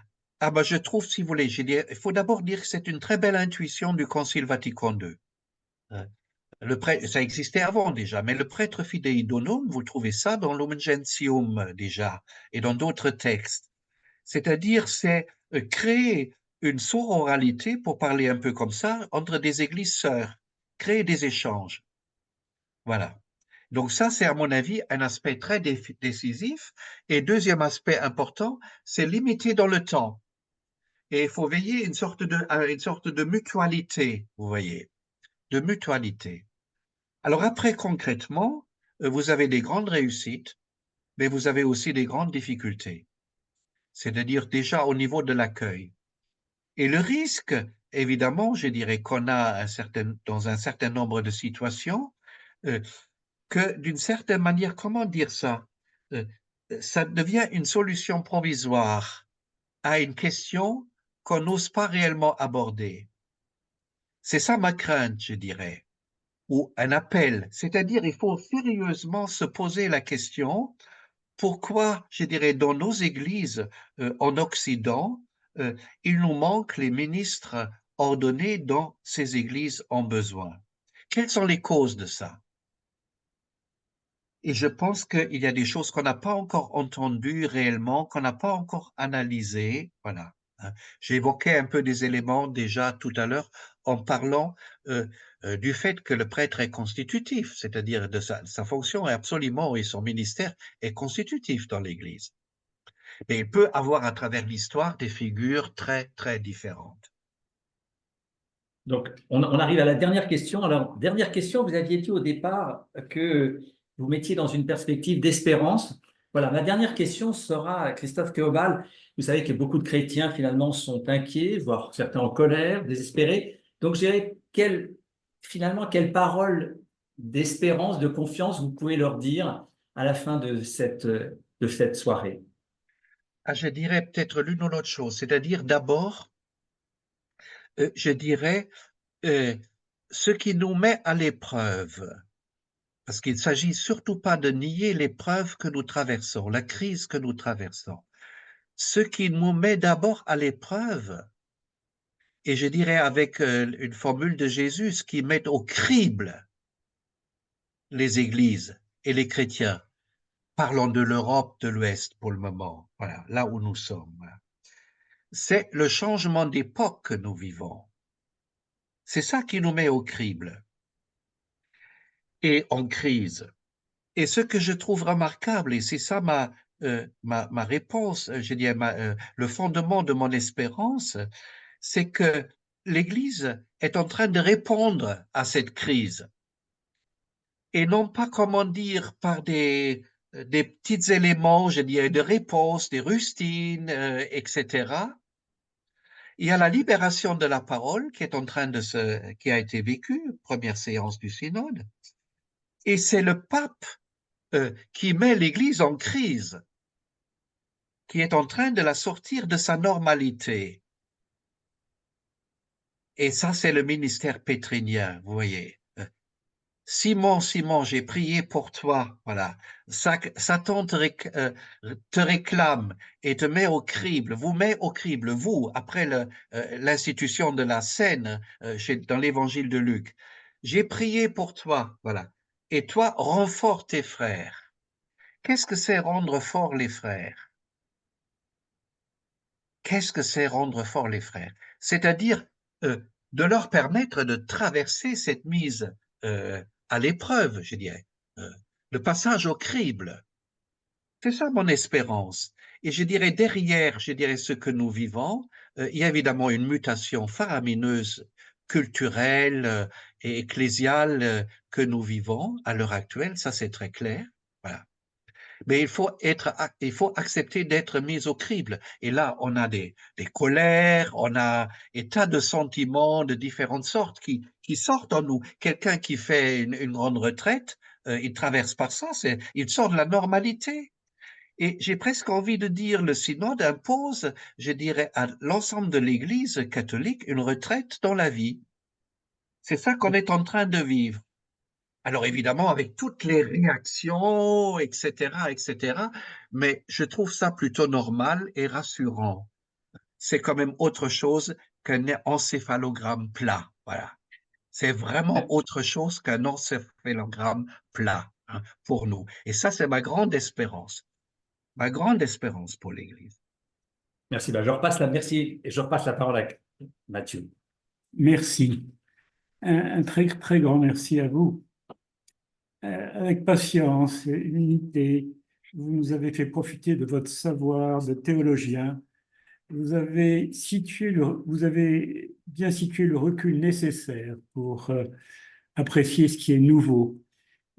[SPEAKER 3] je trouve, si vous voulez, il faut d'abord dire que c'est une très belle intuition du Concile Vatican II. Ça existait avant déjà, mais le prêtre fidei donum, vous trouvez ça dans l'Lumen Gentium déjà et dans d'autres textes. C'est-à-dire, c'est créer une sororalité, pour parler un peu comme ça, entre des églises sœurs, créer des échanges. Voilà. Donc ça, c'est à mon avis un aspect très décisif. Et deuxième aspect important, c'est limité dans le temps. Et il faut veiller à une sorte de mutualité, vous voyez, de mutualité. Alors après, concrètement, vous avez des grandes réussites, mais vous avez aussi des grandes difficultés. C'est-à-dire déjà au niveau de l'accueil. Et le risque, évidemment, je dirais qu'on a dans un certain nombre de situations, que d'une certaine manière, comment dire ça? Ça devient une solution provisoire à une question qu'on n'ose pas réellement aborder. C'est ça ma crainte, je dirais, ou un appel. C'est-à-dire, il faut sérieusement se poser la question, pourquoi, je dirais, dans nos églises en Occident, il nous manque les ministres ordonnés dont ces églises ont besoin? Quelles sont les causes de ça? Et je pense qu'il y a des choses qu'on n'a pas encore entendues réellement, qu'on n'a pas encore analysées. Voilà. J'ai évoqué un peu des éléments déjà tout à l'heure en parlant du fait que le prêtre est constitutif, c'est-à-dire de sa fonction est absolument, et son ministère est constitutif dans l'Église. Mais il peut avoir à travers l'histoire des figures très, très différentes.
[SPEAKER 5] Donc, on arrive à la dernière question. Alors, dernière question, vous aviez dit au départ que vous mettiez dans une perspective d'espérance. Voilà, ma dernière question sera, Christophe Théobald, vous savez que beaucoup de chrétiens finalement sont inquiets, voire certains en colère, désespérés. Donc, je dirais, finalement, quelle parole d'espérance, de confiance vous pouvez leur dire à la fin de cette soirée?
[SPEAKER 3] Je dirais peut-être l'une ou l'autre chose, c'est-à-dire d'abord, je dirais, ce qui nous met à l'épreuve, parce qu'il ne s'agit surtout pas de nier l'épreuve que nous traversons, la crise que nous traversons. Ce qui nous met d'abord à l'épreuve, et je dirais avec une formule de Jésus, ce qui met au crible les églises et les chrétiens. Parlons de l'Europe de l'Ouest pour le moment, voilà, là où nous sommes. C'est le changement d'époque que nous vivons. C'est ça qui nous met au crible et en crise. Et ce que je trouve remarquable, et c'est ça ma réponse, je dirais le fondement de mon espérance, c'est que l'Église est en train de répondre à cette crise. Et non pas, comment dire, par des petits éléments, je dirais, de réponse, des rustines, etc. Il y a la libération de la parole qui est en train qui a été vécue, première séance du synode. Et c'est le pape qui met l'Église en crise, qui est en train de la sortir de sa normalité. Et ça, c'est le ministère pétrinien, vous voyez. Simon, Simon, j'ai prié pour toi. Voilà. Satan te réclame et te met au crible, vous met au crible, vous, après l'institution de la scène dans l'évangile de Luc. J'ai prié pour toi, voilà. Et toi, rends fort tes frères. Qu'est-ce que c'est rendre fort les frères? Qu'est-ce que c'est rendre fort les frères? C'est-à-dire de leur permettre de traverser cette mise à l'épreuve, je dirais, le passage au crible. C'est ça mon espérance. Et je dirais derrière, je dirais ce que nous vivons, il y a évidemment une mutation faramineuse culturelle et ecclésiale que nous vivons à l'heure actuelle, ça c'est très clair. Voilà. Mais il faut accepter d'être mis au crible. Et là, on a des colères, on a des tas de sentiments de différentes sortes qui sortent en nous. Quelqu'un qui fait une grande retraite, il traverse par ça, il sort de la normalité. Et j'ai presque envie de dire, le synode impose, je dirais, à l'ensemble de l'Église catholique une retraite dans la vie. C'est ça qu'on est en train de vivre. Alors évidemment, avec toutes les réactions, etc., mais je trouve ça plutôt normal et rassurant. C'est quand même autre chose qu'un encéphalogramme plat. Voilà. C'est vraiment autre chose qu'un encéphalogramme plat pour nous. Et ça, c'est ma grande espérance pour l'Église.
[SPEAKER 5] Merci. Merci. Et je repasse la parole à Mathieu.
[SPEAKER 1] Merci. Un très, très grand merci à vous. Avec patience et humilité, vous nous avez fait profiter de votre savoir de théologien. Vous avez bien situé le recul nécessaire pour apprécier ce qui est nouveau.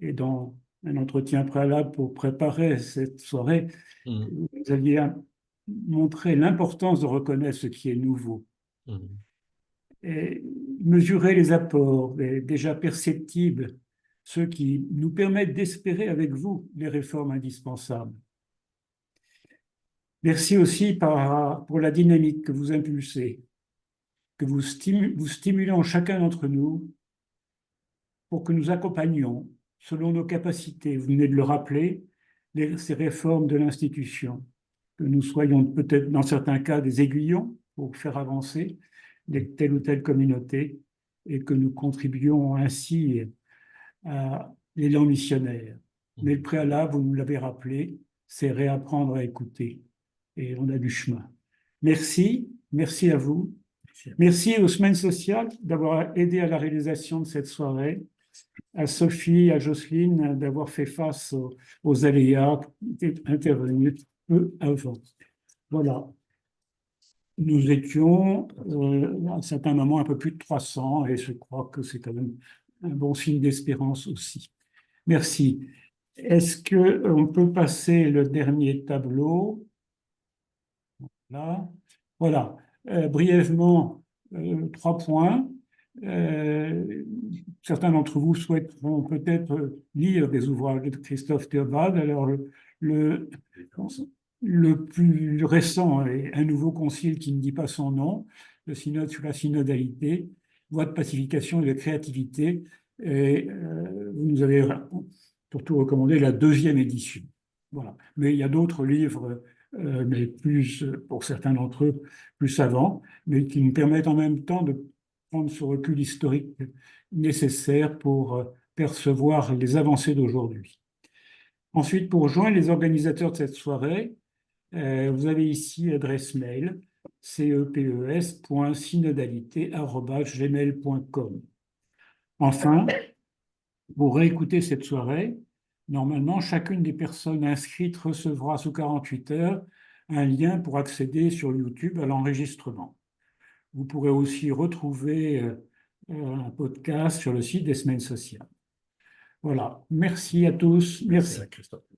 [SPEAKER 1] Et dans un entretien préalable pour préparer cette soirée, vous aviez montré l'importance de reconnaître ce qui est nouveau. Et mesurer les apports déjà perceptibles ceux qui nous permettent d'espérer avec vous les réformes indispensables. Merci aussi pour la dynamique que vous impulsez, que vous stimulez en chacun d'entre nous pour que nous accompagnions, selon nos capacités, vous venez de le rappeler, ces réformes de l'institution, que nous soyons peut-être dans certains cas des aiguillons pour faire avancer telle ou telle communauté et que nous contribuions ainsi à l'élan missionnaire. Mais le préalable, vous nous l'avez rappelé, c'est réapprendre à écouter. Et on a du chemin. Merci, merci à vous. Merci aux semaines sociales d'avoir aidé à la réalisation de cette soirée, à Sophie, à Jocelyne d'avoir fait face aux aléas qui étaient intervenus peu avant. Voilà. Nous étions à un certain moment un peu plus de 300 et je crois que c'est quand même un bon signe d'espérance aussi. Merci. Est-ce qu'on peut passer le dernier tableau? Là. Voilà. Brièvement, 3 points. Certains d'entre vous souhaiteront peut-être lire des ouvrages de Christophe Théobald. Alors, le plus récent est Un nouveau concile qui ne dit pas son nom, le synode sur la synodalité, voie de pacification et de créativité. Et vous nous avez surtout recommandé la 2e édition. Voilà. Mais il y a d'autres livres, mais plus, pour certains d'entre eux, plus savants, mais qui nous permettent en même temps de prendre ce recul historique nécessaire pour percevoir les avancées d'aujourd'hui. Ensuite, pour rejoindre les organisateurs de cette soirée, vous avez ici l'adresse mail cepes.synodalité@gmail.com. Enfin, pour réécouter cette soirée, normalement, chacune des personnes inscrites recevra sous 48 heures un lien pour accéder sur YouTube à l'enregistrement. Vous pourrez aussi retrouver un podcast sur le site des Semaines sociales. Voilà. Merci à tous. Merci.
[SPEAKER 5] Christophe.